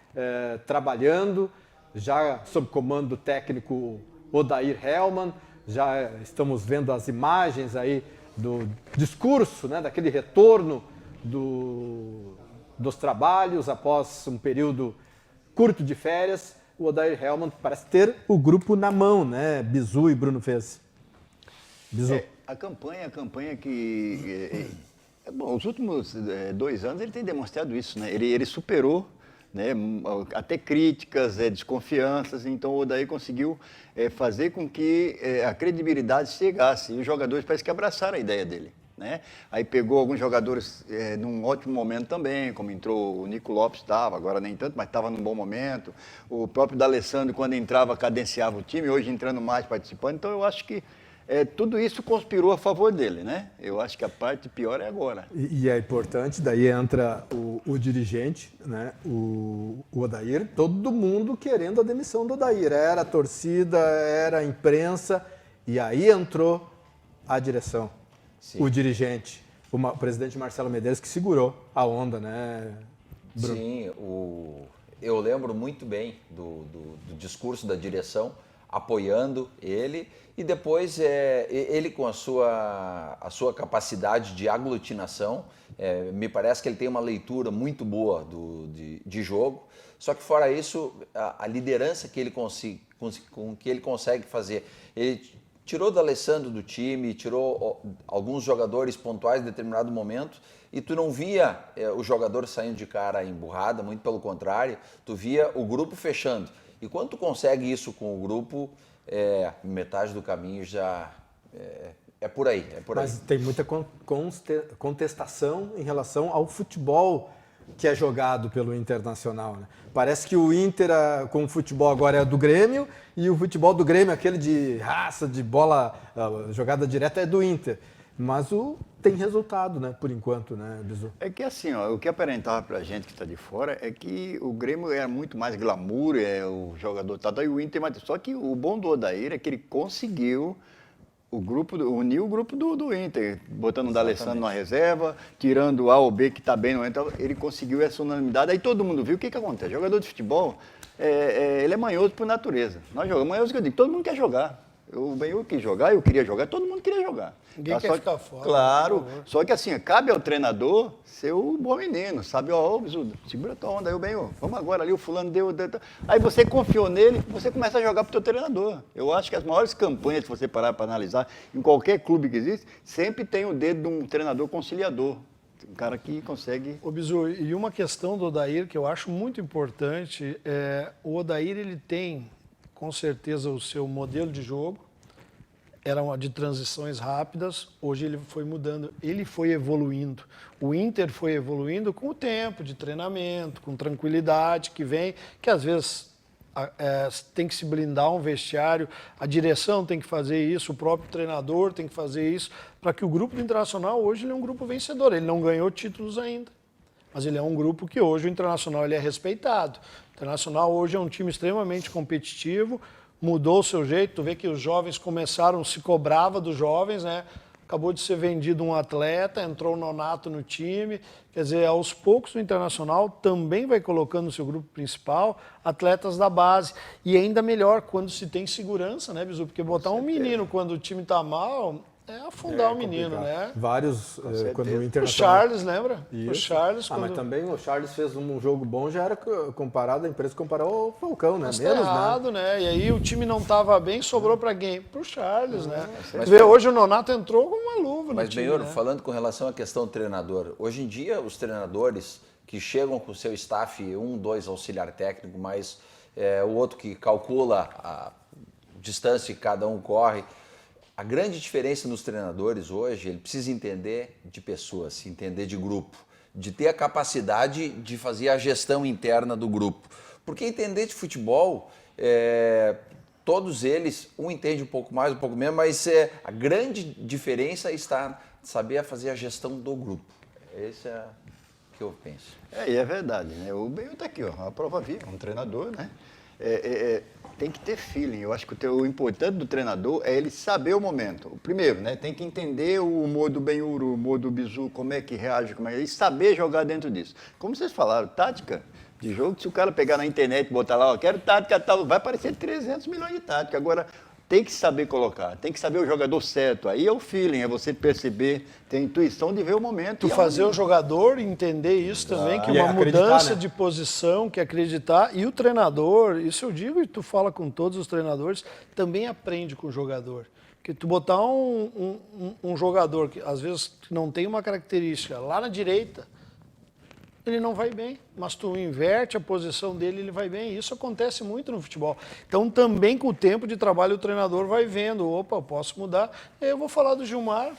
trabalhando, já sob comando do técnico Odair Hellmann. Já estamos vendo as imagens aí do discurso, né, daquele retorno dos trabalhos após um período curto de férias. O Odair Hellmann parece ter o grupo na mão, né? Bizu e Bruno Fez. Bizu. A campanha que... bom, os últimos 2 anos ele tem demonstrado isso, né? Ele superou, né, até críticas, desconfianças, então o Odair conseguiu fazer com que a credibilidade chegasse, e os jogadores parece que abraçaram a ideia dele, né? Aí pegou alguns jogadores num ótimo momento também, como entrou o Nico Lopes, agora nem tanto, mas estava num bom momento, o próprio D'Alessandro, quando entrava, cadenciava o time, hoje entrando mais, participando, então eu acho que tudo isso conspirou a favor dele, né? Eu acho que a parte pior é agora. E é importante, daí entra o dirigente, né? O Odair, todo mundo querendo a demissão do Odair. Era a torcida, era a imprensa, e aí entrou a direção, sim, o dirigente, o presidente Marcelo Medeiros, que segurou a onda, né, Bruno? Sim, eu lembro muito bem do discurso da direção apoiando ele, e depois ele com a sua capacidade de aglutinação, me parece que ele tem uma leitura muito boa de jogo, só que fora isso, a liderança que ele consegue fazer, ele tirou do Alessandro do time, tirou alguns jogadores pontuais em determinado momento, e tu não via o jogador saindo de cara emburrada, muito pelo contrário, tu via o grupo fechando. E quando tu consegue isso com o grupo, metade do caminho já é por aí. Mas tem muita contestação em relação ao futebol que é jogado pelo Internacional, né? Parece que o Inter com o futebol agora é do Grêmio e o futebol do Grêmio, aquele de raça, de bola, jogada direta, é do Inter. Mas tem resultado, né? Por enquanto, né, Bizu? É que assim, ó, o que aparentava pra gente que está de fora é que o Grêmio era muito mais glamour, o jogador tá daí, o Inter, mas só que o bom do Odair é que ele conseguiu unir o grupo do Inter, botando o D'Alessandro na reserva, tirando o A ou B que está bem no Inter, ele conseguiu essa unanimidade, aí todo mundo viu o que acontece. Jogador de futebol, ele é manhoso por natureza. Nós jogamos, manhoso que eu digo, todo mundo quer jogar. O Benhur quis jogar, eu queria jogar, todo mundo queria jogar. Ninguém quer ficar fora. Claro, só que assim, cabe ao treinador ser o bom menino, sabe? Ó, Bizu, segura a tua onda aí, o Benhur, vamos agora ali, o fulano deu. Aí você confiou nele, você começa a jogar pro teu treinador. Eu acho que as maiores campanhas, se você parar para analisar, em qualquer clube que existe, sempre tem o dedo de um treinador conciliador. Um cara que consegue... Ô Bizu, e uma questão do Odair que eu acho muito importante, o Odair ele tem, com certeza, o seu modelo de jogo, era uma de transições rápidas, hoje ele foi mudando, ele foi evoluindo. O Inter foi evoluindo com o tempo de treinamento, com tranquilidade que vem, que às vezes tem que se blindar um vestiário, a direção tem que fazer isso, o próprio treinador tem que fazer isso, para que o grupo do Internacional hoje ele é um grupo vencedor, ele não ganhou títulos ainda, mas ele é um grupo que hoje o Internacional ele é respeitado. O Internacional hoje é um time extremamente competitivo, mudou o seu jeito, tu vê que os jovens começaram, se cobrava dos jovens, né? Acabou de ser vendido um atleta, entrou o Nonato no time, quer dizer, aos poucos o Internacional também vai colocando no seu grupo principal atletas da base. E ainda melhor quando se tem segurança, né, Bizu? Porque botar um menino quando o time tá mal é afundar o menino, né? Vários, quando o Internacional... O Charles, lembra? Isso. O Charles, mas também o Charles fez um jogo bom, já era comparado, a empresa comparou ao Falcão, né? Mas menos, tá errado, né? E aí o time não estava bem, sobrou para quem? Pro Charles, né? Mas Vê, hoje o Nonato entrou com uma luva Mas, no time, Benhur, né? falando com relação à questão do treinador, hoje em dia os treinadores que chegam com o seu staff, 2 auxiliar técnico, mais o outro que calcula a distância que cada um corre, a grande diferença nos treinadores hoje, ele precisa entender de pessoas, entender de grupo, de ter a capacidade de fazer a gestão interna do grupo. Porque entender de futebol, todos eles, um entende um pouco mais, um pouco menos, mas a grande diferença está saber fazer a gestão do grupo. Esse é o que eu penso. E é verdade, né? O Benhur está aqui, ó, a prova viva, um treinador, né? Tem que ter feeling. Eu acho que o importante do treinador é ele saber o momento. O primeiro, né? Tem que entender o humor do Benhur, o humor do Bizu, como é que reage, e saber jogar dentro disso. Como vocês falaram, tática de jogo, se o cara pegar na internet e botar lá, ó, quero tática tal, vai aparecer 300 milhões de tática. Agora, tem que saber colocar, tem que saber o jogador certo. Aí é o feeling, é você perceber, ter a intuição de ver o momento. Tu fazer o jogador entender isso também, que E uma acreditar, mudança né? de posição, que acreditar. E o treinador, isso eu digo e tu fala com todos os treinadores, também aprende com o jogador. Porque tu botar um jogador que às vezes não tem uma característica lá na direita, ele não vai bem, mas tu inverte a posição dele, ele vai bem. Isso acontece muito no futebol. Então, também com o tempo de trabalho, o treinador vai vendo, opa, eu posso mudar. Eu vou falar do Gilmar,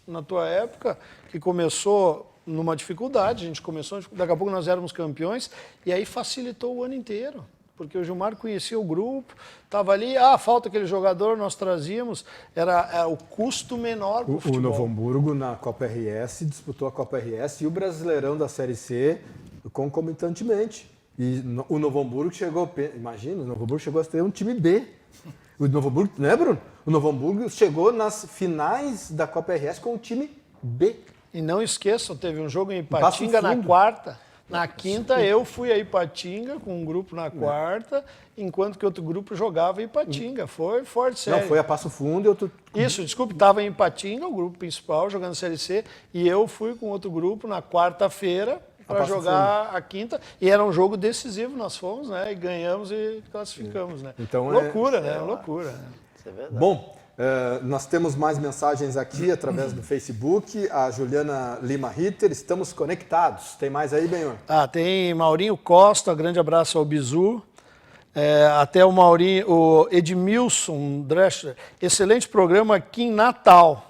na tua época, que começou numa dificuldade, a gente começou, daqui a pouco nós éramos campeões, e aí facilitou o ano inteiro. Porque o Gilmar conhecia o grupo, estava ali, falta aquele jogador, nós trazíamos, era o custo menor para o futebol. O Novo Hamburgo, na Copa RS, disputou a Copa RS e o Brasileirão da Série C concomitantemente. E o Novo Hamburgo chegou, imagina, o Novo Hamburgo chegou a ter um time B. O Novo Hamburgo, né, Bruno? O Novo Hamburgo chegou nas finais da Copa RS com o time B. E não esqueçam, teve um jogo em Ipatinga na quarta. Na quinta eu fui a Ipatinga com um grupo na quarta, enquanto que outro grupo jogava em Ipatinga. Foi forte, sério. Não, foi a Passo Fundo e outro... Isso, desculpe, estava em Ipatinga, o grupo principal, jogando Série C, e eu fui com outro grupo na quarta-feira para Passo jogar a quinta, e era um jogo decisivo, nós fomos, né, e ganhamos e classificamos, né. Então, loucura, né, loucura. Né? Isso é verdade. Bom, nós temos mais mensagens aqui através do Facebook. A Juliana Lima Ritter, estamos conectados. Tem mais aí, Benhor? Tem Maurinho Costa, grande abraço ao Bizu. Até o Maurinho, o Edmilson Drescher, excelente programa aqui em Natal.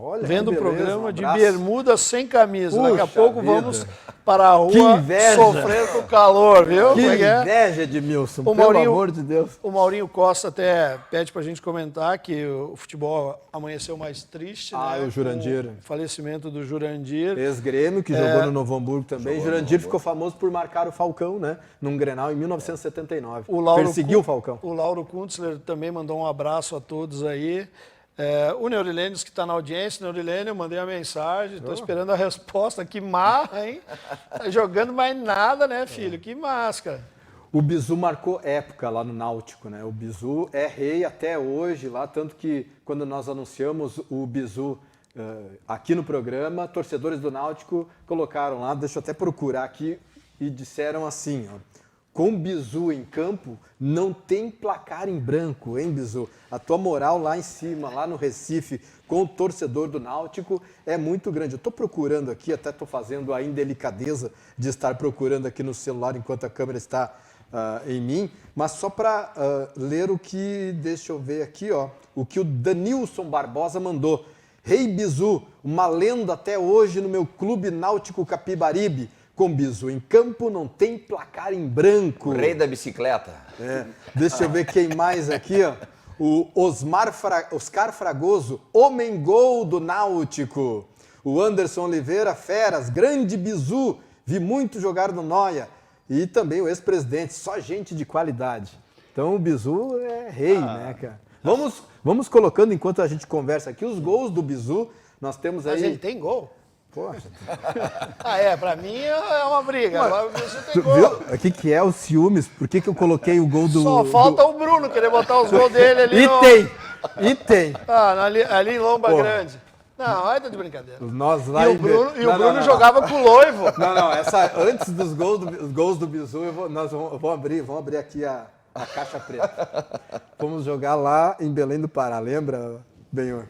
Olha, Vendo o que beleza, programa um de abraço. bermuda sem camisa. Daqui a Puxa pouco vida. vamos para a Que rua inveja. sofrer com o calor, viu? Que Como é que é? inveja, Edmilson, O pelo Maurinho- amor de Deus. O Maurinho Costa até pede para a gente comentar que o futebol amanheceu mais triste, né? o Jurandir. Com o falecimento do Jurandir. Ex-Grêmio, que jogou no Novo Hamburgo também. Jurandir ficou famoso por marcar o Falcão, né? Num Grenal em 1979. Perseguiu o Falcão. O Lauro Kuntzler também mandou um abraço a todos aí. O Neurilênios que está na audiência. Neurilênio, eu mandei a mensagem, estou esperando a resposta. Que marra, hein? Tá jogando mais nada, né, filho? Que máscara. O Bizu marcou época lá no Náutico, né? O Bizu é rei até hoje lá, tanto que quando nós anunciamos o Bizu aqui no programa, torcedores do Náutico colocaram lá, deixa eu até procurar aqui, e disseram assim, ó: com Bizu em campo, não tem placar em branco, hein, Bizu? A tua moral lá em cima, lá no Recife, com o torcedor do Náutico, é muito grande. Eu estou procurando aqui, até estou fazendo a indelicadeza de estar procurando aqui no celular enquanto a câmera está em mim, mas só para ler o que, deixa eu ver aqui, ó, o que o Danilson Barbosa mandou. Rei Bizu, uma lenda até hoje no meu clube náutico Capibaribe. Com Bizu em campo, não tem placar em branco. O rei da bicicleta. Deixa eu ver quem mais aqui, ó. O Oscar Fragoso, homem gol do Náutico. O Anderson Oliveira Feras, grande Bizu, vi muito jogar no Noia. E também o ex-presidente, só gente de qualidade. Então o Bizu é rei, né, cara? Vamos colocando, enquanto a gente conversa aqui, os gols do Bizu. Nós temos aí... Mas ele tem gol? Poxa, Pra mim é uma briga. Agora o Bizu tem tu gol. viu? O que é os ciúmes? Por que eu coloquei o gol do... Só falta o Bruno querer botar os gols dele ali. E tem. Ali em Lomba Porra. Grande. Não, aí tá de brincadeira. Nós lá E o Bruno jogava com o Loivo. Não, antes dos gols do Bizu, vamos abrir aqui a caixa preta. Fomos jogar lá em Belém do Pará, lembra, Benhor?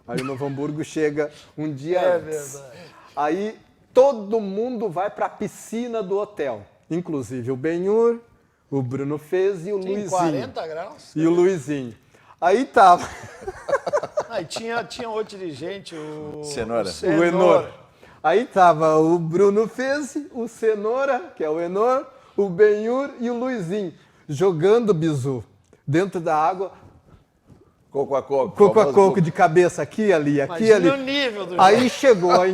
Aí o Novo Hamburgo chega um dia antes. Verdade. Aí todo mundo vai para a piscina do hotel, inclusive o Benhur, o Bruno Fez e o Tem Luizinho. 40 graus. E o Luizinho. Aí tava Aí tinha outro dirigente, o Cenoura. o Enor. Aí tava o Bruno Fez, o Cenoura, que é o Enor, o Benhur e o Luizinho, jogando Bizu dentro da água, Coco a coco. coco a famoso coco de cabeça, aqui, ali, aqui, Imagina ali. o nível do Aí chegou a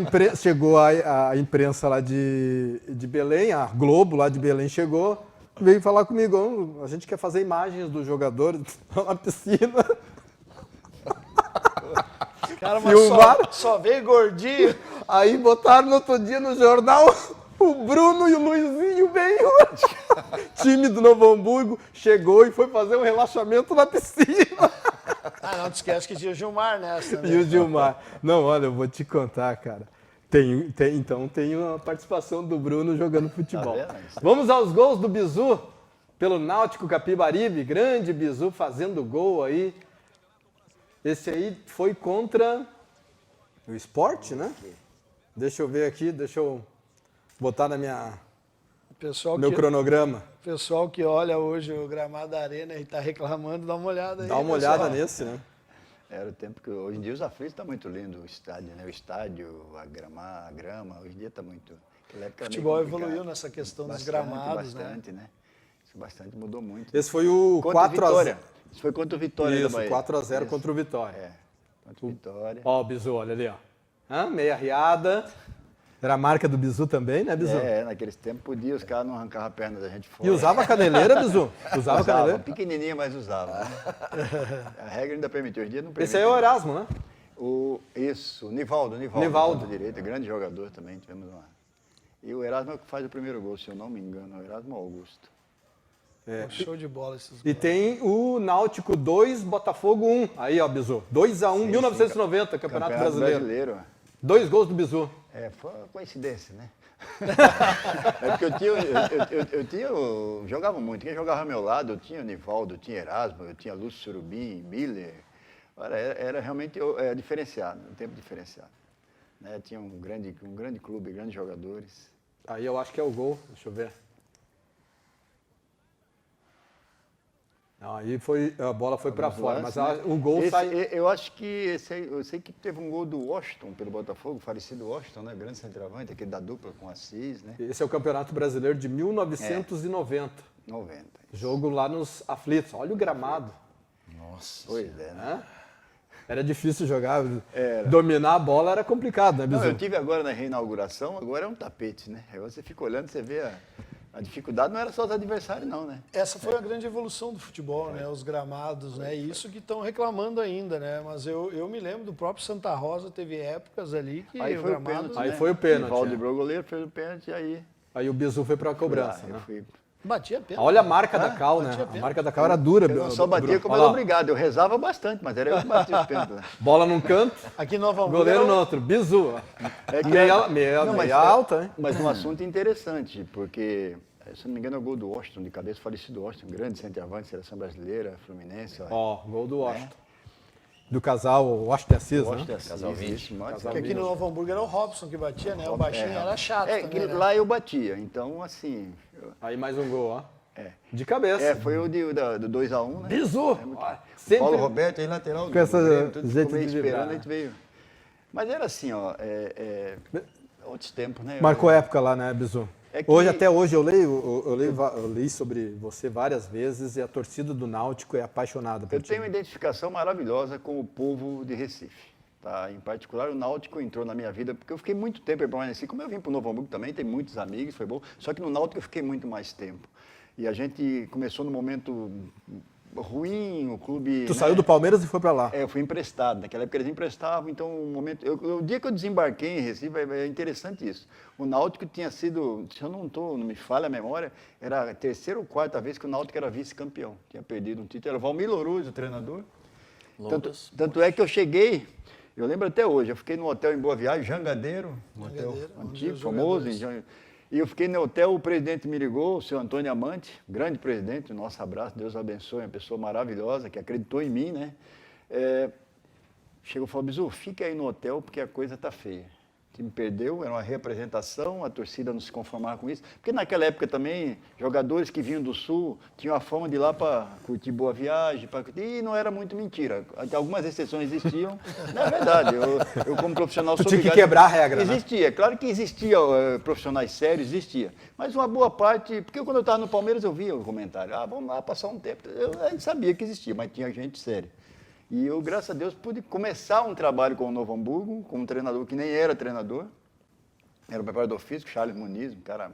imprensa lá de Belém, a Globo lá de Belém chegou, veio falar comigo, a gente quer fazer imagens dos jogadores na piscina. cara, mas filmaram. só veio gordinho. Aí botaram no outro dia no jornal o Bruno e o Luizinho bem time do Novo Hamburgo chegou e foi fazer um relaxamento na piscina. Não te esquece que tinha o Gilmar nessa, né? E o Gilmar. Não, olha, eu vou te contar, cara. Então tem uma participação do Bruno jogando futebol. Tá vendo? Vamos aos gols do Bizu pelo Náutico Capibaribe. Grande Bizu fazendo gol aí. Esse aí foi contra o Sport, né? Deixa eu ver aqui, deixa eu botar na meu cronograma. O pessoal que olha hoje o gramado da Arena e está reclamando, dá uma olhada aí. Dá uma pessoal. olhada nesse, né? Era o tempo que hoje em dia os aflitos está muito lindo o estádio, né? O estádio, a grama, hoje em dia está muito. O futebol evoluiu nessa questão dos gramados, bastante, né? Isso bastante mudou muito. Esse foi o Contra 4 a 0. Vitória. Isso foi contra o Vitória da Isso, Bahia. 4 a 0 Isso. contra o Vitória. É, contra o Vitória. Ó, o Bizu, olha ali, ó. Meia riada. Era a marca do Bizu também, né, Bizu? Naqueles tempos podia, os caras não arrancavam a perna da gente fora. E usava caneleira, Bizu? Usava caneleira? Pequenininha, mas usava. Né? A regra ainda permitiu, hoje em dia não permite. Esse aí é o Erasmo, né? Isso, o Nivaldo. Nivaldo. Direito, grande jogador também, tivemos uma... E o Erasmo é o que faz o primeiro gol, se eu não me engano, o Erasmo Augusto. Show de bola esses E gols. tem o Náutico 2, Botafogo 1. Aí, ó, Bizu. 2-1, 1990, Campeonato Brasileiro. 2 gols do Bizu. Foi uma coincidência, né? É porque eu jogava muito. Quem jogava ao meu lado, eu tinha o Nivaldo, eu tinha Erasmo, eu tinha Lúcio Surubim, Miller. Olha, era realmente diferenciado, um tempo diferenciado. Né? Tinha um grande clube, grandes jogadores. Aí eu acho que é o gol, deixa eu ver. Não, aí a bola foi para fora, mas o gol sai... Eu acho que eu sei que teve um gol do Washington pelo Botafogo, falecido Washington, né? Grande centroavante, aquele da dupla com Assis, né? Esse é o Campeonato Brasileiro de 1990. 90. Jogo lá nos Aflitos. Olha o gramado. Nossa. Pois é, né? Era difícil jogar. Dominar a bola era complicado, né, Bizu? Não, eu tive agora na reinauguração, agora é um tapete, né? Aí você fica olhando, você vê a dificuldade, não era só os adversários, não, né? Essa foi a grande evolução do futebol, né? Os gramados, né? Isso que estão reclamando ainda, né? Mas eu me lembro do próprio Santa Rosa, teve épocas ali que Aí o foi o gramado... pênalti, Aí né? foi o pênalti, O Valde é. Bro, goleiro, fez o pênalti e aí... Aí o Bizu foi para a cobrança, eu né? fui... Batia pênalti. Olha a marca da Cal, né? batia A pênalti. marca da Cal era dura. Eu não só batia como Olha era lá, obrigado, eu rezava bastante, mas era eu que batia os pênaltis. Né? Bola num canto, Aqui em Nova Hamburgo goleiro era no outro. Bizu. É que Meia alta, hein? Mas um assunto interessante, porque, se não me engano, é o gol do Washington, de cabeça, falecido Washington, grande centroavante, seleção brasileira, Fluminense. Ó, gol do Washington. Do casal Washington Assis, Washington né? Assis, Casal 20. isso, mas- Porque aqui no Novo Hamburgo era o Robson que batia, né? O baixinho era chato É, também, né? lá eu batia, então assim... Aí mais um gol, ó. É. De cabeça. Foi o do 2x1, né? Bizu! Ó, Paulo sempre Roberto aí, lateral do com essa Grêmio, tudo jeito ficou meio de vibrar, esperando, né? a gente veio. Mas era assim, ó, outros tempos, né? marcou época lá, né, Bizu? É que- Até hoje, eu li sobre você várias vezes e a torcida do Náutico é apaixonada por Eu tenho uma time. identificação maravilhosa com o povo de Recife. Tá? Em particular, o Náutico entrou na minha vida, porque eu fiquei muito tempo em Permaneci. Como eu vim para o Novo Hamburgo também, tem muitos amigos, foi bom. Só que no Náutico eu fiquei muito mais tempo. E a gente começou num momento ruim, o clube... Tu né? saiu do Palmeiras e foi pra lá. Eu fui emprestado. Naquela época eles emprestavam, então o momento... o dia que eu desembarquei em Recife, é interessante isso. O Náutico tinha sido, se eu não me falha a memória, era a terceira ou quarta vez que o Náutico era vice-campeão. Tinha perdido um título. Era o Valmir Louroz, o treinador. Tanto é que eu cheguei, eu lembro até hoje, eu fiquei no hotel em Boa Viagem, Jangadeiro, um hotel antigo, famoso. E eu fiquei no hotel, o presidente me ligou, o seu Antônio Amante, grande presidente, nosso abraço, Deus abençoe, uma pessoa maravilhosa, que acreditou em mim, né? Chegou e falou, Bizu, fica aí no hotel porque a coisa tá feia. O time perdeu, era uma representação, a torcida não se conformava com isso. Porque naquela época também, jogadores que vinham do Sul tinham a fama de ir lá para curtir Boa Viagem, e não era muito mentira. Algumas exceções existiam. Na verdade, eu como profissional Tu sou tinha que obrigado- quebrar a regra, né? Existia, claro que existia profissionais sérios, existia. Mas uma boa parte, porque quando eu estava no Palmeiras eu via o comentário, vamos lá passar um tempo. A gente sabia que existia, mas tinha gente séria. E eu, graças a Deus, pude começar um trabalho com o Novo Hamburgo, com um treinador que nem era treinador. Era o preparador físico, Charles Muniz, um cara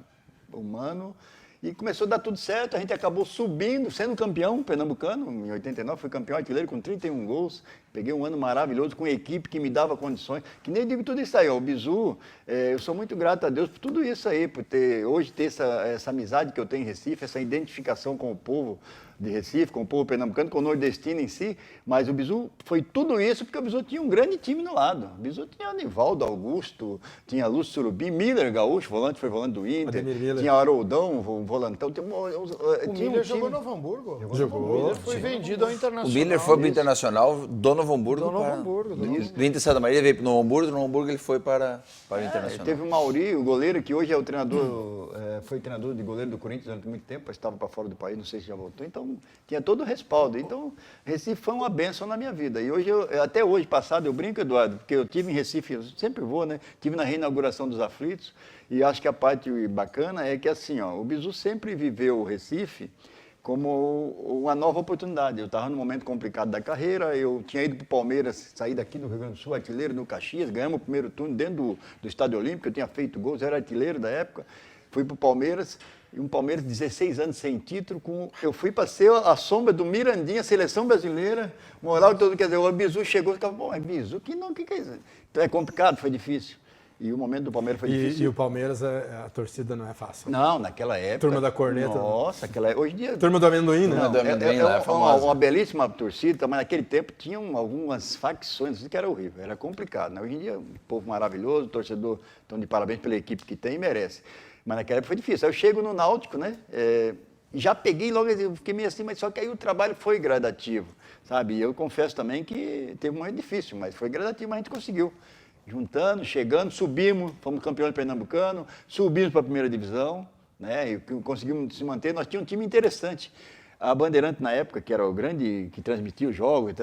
humano. E começou a dar tudo certo, a gente acabou subindo, sendo campeão pernambucano. Em 89 fui campeão artilheiro com 31 gols. Peguei um ano maravilhoso com uma equipe que me dava condições. Que nem digo tudo isso aí, ó, o Bizu, eu sou muito grato a Deus por tudo isso aí, por hoje ter essa amizade que eu tenho em Recife, essa identificação com o povo de Recife, com o povo pernambucano, com o nordestino em si, mas o Bizu foi tudo isso porque o Bizu tinha um grande time no lado. O Bizu tinha Nivaldo Augusto, tinha Lúcio Surubim, Miller Gaúcho, volante, foi volante do Inter, Ademir Miller. tinha Haroldão, volantão. O Miller jogou no Novo Hamburgo. Jogou. O Miller foi vendido ao Internacional. O Miller foi para o Internacional do Novo Hamburgo. Do Novo para- Hamburgo, do Novo Hamburgo. Do Inter Santa Maria, veio para o Novo Hamburgo, do Novo Hamburgo ele foi para o Internacional. Teve o Mauri, o goleiro, que hoje é o treinador, foi treinador de goleiro do Corinthians durante muito tempo, mas estava para fora do país, não sei se já voltou. Então, tinha todo o respaldo. Então, Recife foi uma bênção na minha vida. E hoje, até hoje, passado, eu brinco, Eduardo, porque eu tive em Recife, eu sempre vou, né? Tive na reinauguração dos Aflitos, e acho que a parte bacana é que, assim, ó, o Bizu sempre viveu o Recife como uma nova oportunidade. Eu estava num momento complicado da carreira, eu tinha ido para o Palmeiras, saí daqui do Rio Grande do Sul, artilheiro no Caxias, ganhamos o primeiro turno dentro do Estádio Olímpico, eu tinha feito gols, era artilheiro da época, fui para o Palmeiras, e um Palmeiras de 16 anos sem título, eu fui para ser a sombra do Mirandinha, seleção brasileira, moral todo, quer dizer, o Bizu chegou e ficava, bom, é Bizu, que é isso? Então é complicado, foi difícil. E o momento do Palmeiras foi E difícil. o Palmeiras, a torcida não é fácil. Não, naquela época... Turma da corneta. Nossa, hoje em dia... Turma do amendoim, né? Turma do amendoim lá é famosa. uma belíssima torcida, mas naquele tempo tinham algumas facções que era horrível, era complicado. Né? Hoje em dia, um povo maravilhoso, o torcedor estão de parabéns pela equipe que tem e merece. Mas naquela época foi difícil. Aí eu chego no Náutico, né? Já peguei logo, eu fiquei meio assim, mas só que aí o trabalho foi gradativo, sabe? E eu confesso também que teve um momento difícil, mas foi gradativo, mas a gente conseguiu. Juntando, chegando, subimos, fomos campeões pernambucano, subimos para a primeira divisão, né? E conseguimos se manter. Nós tínhamos um time interessante. A Bandeirante, na época, que era o grande que transmitia os jogos,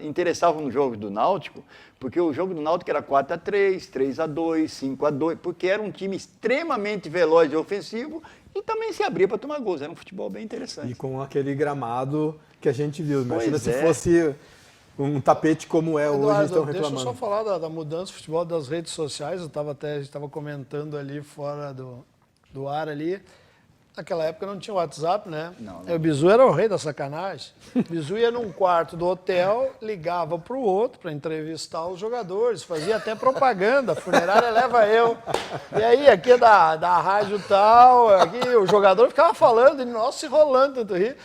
interessava no jogo do Náutico, porque o jogo do Náutico era 4-3, 3-2, 5-2, porque era um time extremamente veloz e ofensivo e também se abria para tomar gols. Era um futebol bem interessante. E com aquele gramado que a gente viu. Imagina Pois se é. fosse um tapete como é hoje, Eduardo, estão deixa eu reclamando. só falar da mudança do futebol das redes sociais. A gente estava comentando ali fora do ar ali. Naquela época não tinha WhatsApp, né? Não. O Bizu era o rei da sacanagem. O Bizu ia num quarto do hotel, ligava para o outro para entrevistar os jogadores, fazia até propaganda, a funerária leva eu. E aí, aqui é da rádio tal, aqui o jogador ficava falando, e nós se rolando, tanto rir.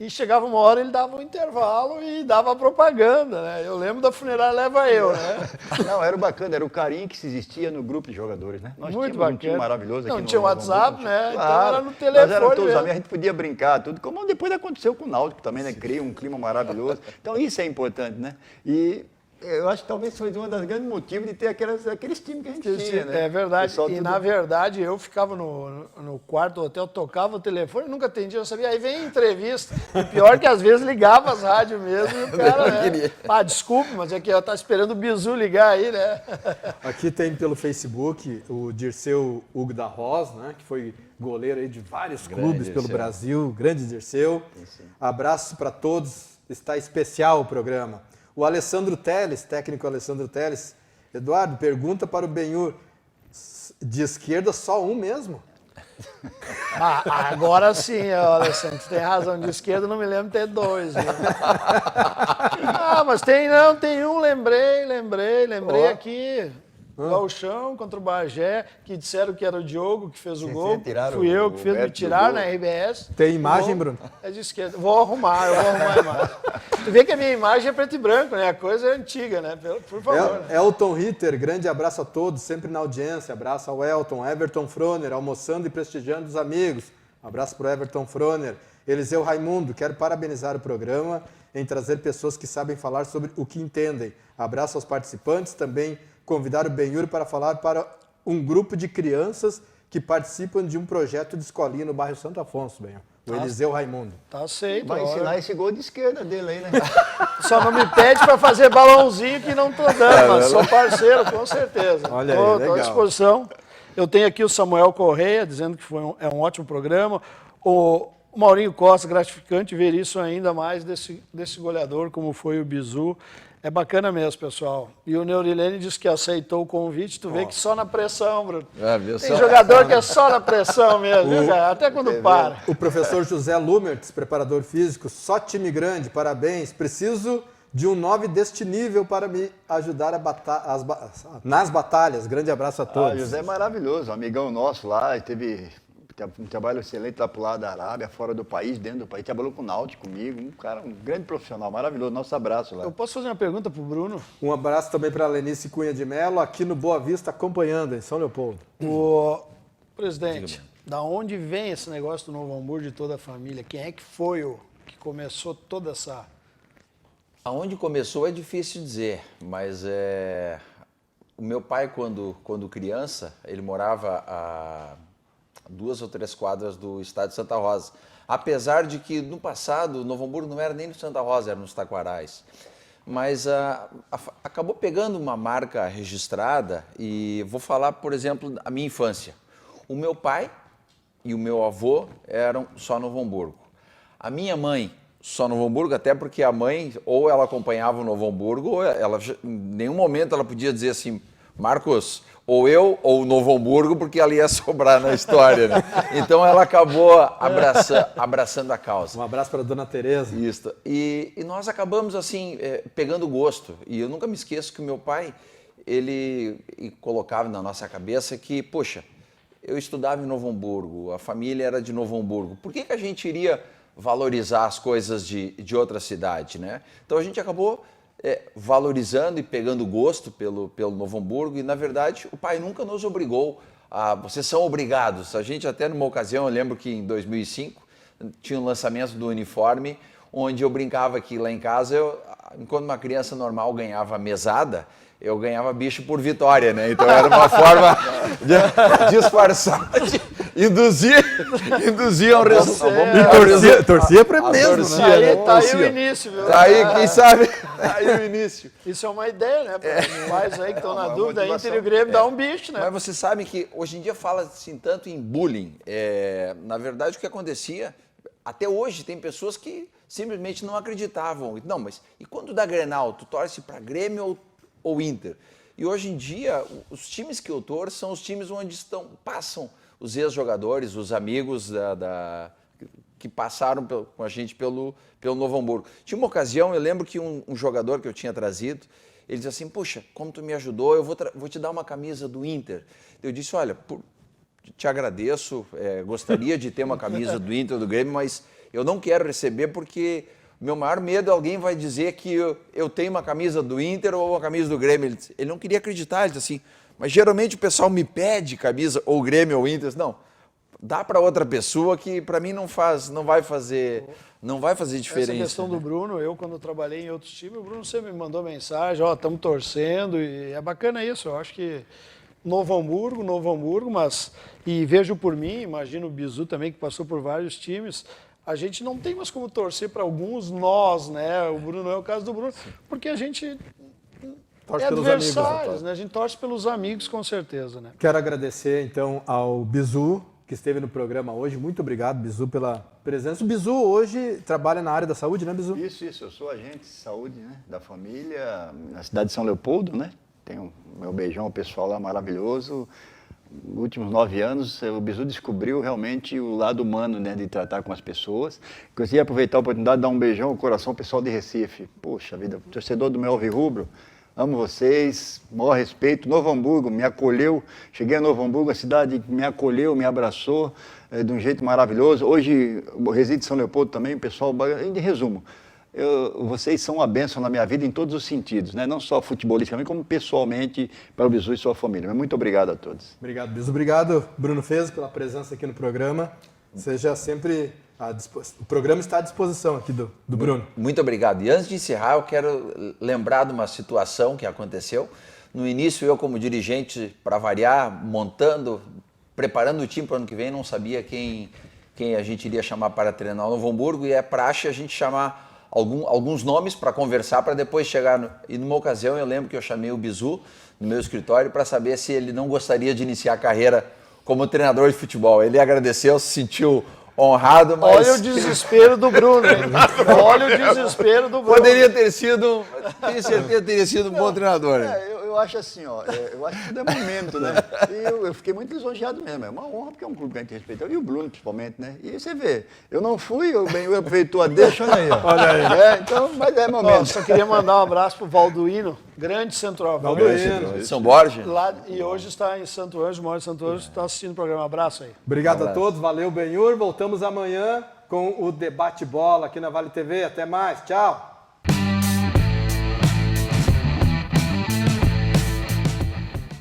E chegava uma hora, ele dava um intervalo e dava a propaganda, né? Eu lembro da funerária leva eu, né? Não, era o bacana, era o carinho que se existia no grupo de jogadores, né? Nós Muito tínhamos um time bacana. maravilhoso aqui Não no tinha Novo WhatsApp, Hamburgo, né? Então Claro, era no nós telefone éramos todos mesmo. amigos, a gente podia brincar, tudo, como depois aconteceu com o Náutico também, né? Cria um clima maravilhoso. Então isso é importante, né? E eu acho que talvez foi um dos grandes motivos de ter aqueles times que a gente tinha, né? É verdade. Pessoal E tudo- na verdade eu ficava no quarto do hotel, tocava o telefone, nunca atendia, eu sabia. Aí vem entrevista. E pior que às vezes ligava as rádios mesmo e o cara, né? Ah, desculpe, mas é que eu tava esperando o Bizu ligar aí, né? Aqui tem pelo Facebook o Dirceu Hugo da Rosa, né, que foi goleiro aí de vários clubes pelo Dirceu. Brasil, grande Dirceu. Abraço para todos, está especial o programa. O Alessandro Teles, técnico Alessandro Teles. Eduardo, pergunta para o Benhur, de esquerda só um mesmo? Ah, agora sim, Alessandro, você tem razão. De esquerda não me lembro de ter dois. Viu? Ah, mas tem um, lembrei Ó. aqui. Gauchão contra o Bagé, que disseram que era o Diogo que fez o gol. tiraram Fui eu o que fez, me Beto do tiraram gol. na RBS. Tem imagem, O gol Bruno? É de esquerda. Eu vou arrumar a imagem. Tu vê que a minha imagem é preto e branco, né? A coisa é antiga, né? Por favor. né? Elton Ritter, grande abraço a todos, sempre na audiência. Abraço ao Elton. Everton Froner, almoçando e prestigiando os amigos. Um abraço para o Everton Froner. Eliseu Raimundo, quero parabenizar o programa em trazer pessoas que sabem falar sobre o que entendem. Abraço aos participantes, também convidar o Benhur para falar para um grupo de crianças que participam de um projeto de escolinha no bairro Santo Afonso, Benhur. O Eliseu Raimundo. Tá aceito. Vai olha. ensinar esse gol de esquerda dele aí, né? Só não me pede para fazer balãozinho que não tô dando, mas sou parceiro, com certeza. Olha aí, Tô à legal. disposição. Eu tenho aqui o Samuel Correia, dizendo que é um ótimo programa. O Maurinho Costa, gratificante ver isso ainda mais desse goleador, como foi o Bizu. É bacana mesmo, pessoal. E o Neurilene disse que aceitou o convite. Tu vê que só na pressão, Bruno. Viu Tem só? jogador que é só na pressão mesmo, viu, cara? Até quando para. O professor José Lumertz, preparador físico, só time grande, parabéns. Preciso de um 9 deste nível para me ajudar nas batalhas. Grande abraço a todos. Ah, José é maravilhoso, um amigão nosso lá, ele teve um trabalho excelente lá pro lado da Arábia, fora do país, dentro do país, trabalhou com o Náutico comigo, um cara, um grande profissional, maravilhoso, nosso abraço lá. Eu posso fazer uma pergunta pro Bruno? Um abraço também para a Lenice Cunha de Mello, aqui no Boa Vista, acompanhando, em São Leopoldo. O presidente, da onde vem esse negócio do Novo Hamburgo de toda a família? Quem é que foi o que começou toda essa... Aonde começou é difícil dizer, mas o meu pai, quando criança, ele morava a 2 ou 3 quadras do estádio Santa Rosa. Apesar de que, no passado, Novo Hamburgo não era nem no Santa Rosa, era nos Taquarais. Mas acabou pegando uma marca registrada e vou falar, por exemplo, a minha infância. O meu pai e o meu avô eram só Novo Hamburgo. A minha mãe, só Novo Hamburgo, até porque a mãe, ou ela acompanhava o Novo Hamburgo, ou ela, em nenhum momento ela podia dizer assim, Marcos, ou eu ou o Novo Hamburgo, porque ela ia sobrar na história, né? Então ela acabou abraçando a causa. Um abraço para a dona Tereza. Isso. E nós acabamos assim, pegando gosto. E eu nunca me esqueço que o meu pai, ele colocava na nossa cabeça que, poxa, eu estudava em Novo Hamburgo, a família era de Novo Hamburgo, por que a gente iria valorizar as coisas de outra cidade, né? Então a gente acabou valorizando e pegando gosto pelo Novo Hamburgo e, na verdade, o pai nunca nos obrigou a... Vocês são obrigados. A gente até numa ocasião, eu lembro que em 2005, tinha um lançamento do uniforme, onde eu brincava que lá em casa, enquanto uma criança normal ganhava mesada, eu ganhava bicho por vitória, né? Então era uma forma de disfarçar, induzia um resultado. Torcia para mesmo, né? Tá aí o início, viu? Tá aí, quem sabe, tá aí o início. Isso é uma ideia, né? Para os pais aí que estão na dúvida, a Inter e o Grêmio dá um bicho, né? Mas vocês sabem que hoje em dia fala-se tanto em bullying. Na verdade, o que acontecia, até hoje tem pessoas que simplesmente não acreditavam. Não, mas e quando dá Grenal, tu torce para Grêmio ou Inter? E hoje em dia, os times que eu torço são os times onde passam os ex-jogadores, os amigos que passaram com a gente pelo Novo Hamburgo. Tinha uma ocasião, eu lembro que um jogador que eu tinha trazido, ele disse assim, poxa, como tu me ajudou, eu vou te dar uma camisa do Inter. Eu disse, olha, te agradeço, gostaria de ter uma camisa do Inter, do Grêmio, mas eu não quero receber porque meu maior medo é alguém vai dizer que eu tenho uma camisa do Inter ou uma camisa do Grêmio. Ele não queria acreditar, ele disse assim, mas geralmente o pessoal me pede camisa ou Grêmio ou Inter. Não, dá para outra pessoa que para mim não vai fazer diferença. Essa questão do Bruno, eu quando trabalhei em outros times, o Bruno sempre me mandou mensagem, estamos torcendo, e é bacana isso, eu acho que Novo Hamburgo, mas, e vejo por mim, imagino o Bizu também, que passou por vários times, a gente não tem mais como torcer para alguns nós, né? O Bruno não é o caso do Bruno, porque a gente Torce é pelos adversários, amigos, né? A gente torce pelos amigos, com certeza, né? Quero agradecer, então, ao Bizu, que esteve no programa hoje. Muito obrigado, Bizu, pela presença. O Bizu hoje trabalha na área da saúde, né, Bizu? Isso. Eu sou agente de saúde, né, da família, na cidade de São Leopoldo, né? Tenho meu beijão ao pessoal lá maravilhoso. Nos últimos 9 anos, o Bizu descobriu realmente o lado humano, né, de tratar com as pessoas. Gostaria de aproveitar a oportunidade de dar um beijão ao coração ao pessoal de Recife. Poxa vida, torcedor do meu Alvirrubro, amo vocês, maior respeito. Novo Hamburgo me acolheu, cheguei a Novo Hamburgo, a cidade me acolheu, me abraçou de um jeito maravilhoso. Hoje, eu resido em São Leopoldo também, o pessoal, em resumo, vocês são uma bênção na minha vida em todos os sentidos, né? Não só futebolisticamente, como pessoalmente para o Bizu e sua família. Mas muito obrigado a todos. Obrigado, Bizu. Obrigado, Bruno Fez, pela presença aqui no programa. Seja sempre o programa está à disposição aqui do Bruno. Muito obrigado. E antes de encerrar, eu quero lembrar de uma situação que aconteceu. No início, eu como dirigente, para variar, preparando o time para o ano que vem, não sabia quem a gente iria chamar para treinar o Novo Hamburgo, e é praxe a gente chamar alguns nomes para conversar, para depois chegar. E numa ocasião eu lembro que eu chamei o Bizu no meu escritório para saber se ele não gostaria de iniciar a carreira como treinador de futebol. Ele agradeceu, se sentiu honrado, mas... Olha o desespero do Bruno, hein? Olha o desespero do Bruno. Poderia ter sido, tenho certeza, teria sido um bom treinador. Eu acho assim, eu acho que tudo é momento, né? E eu fiquei muito lisonjeado mesmo, é uma honra, porque é um clube que a gente respeita. E o Bruno, principalmente, né? E você vê, eu não fui, o Benhur aproveitou a deixa, olha aí, ó. Olha aí. Então, mas é momento. Só queria mandar um abraço pro Valduíno, grande centroavante. Valduíno. São Borja. Lá, e hoje está em Santo Ângelo, mora em Santo Ângelo, está assistindo o programa. Abraço aí. Obrigado a todos, valeu, Benhur. Voltamos amanhã com o Debate Bola aqui na Vale TV. Até mais, tchau.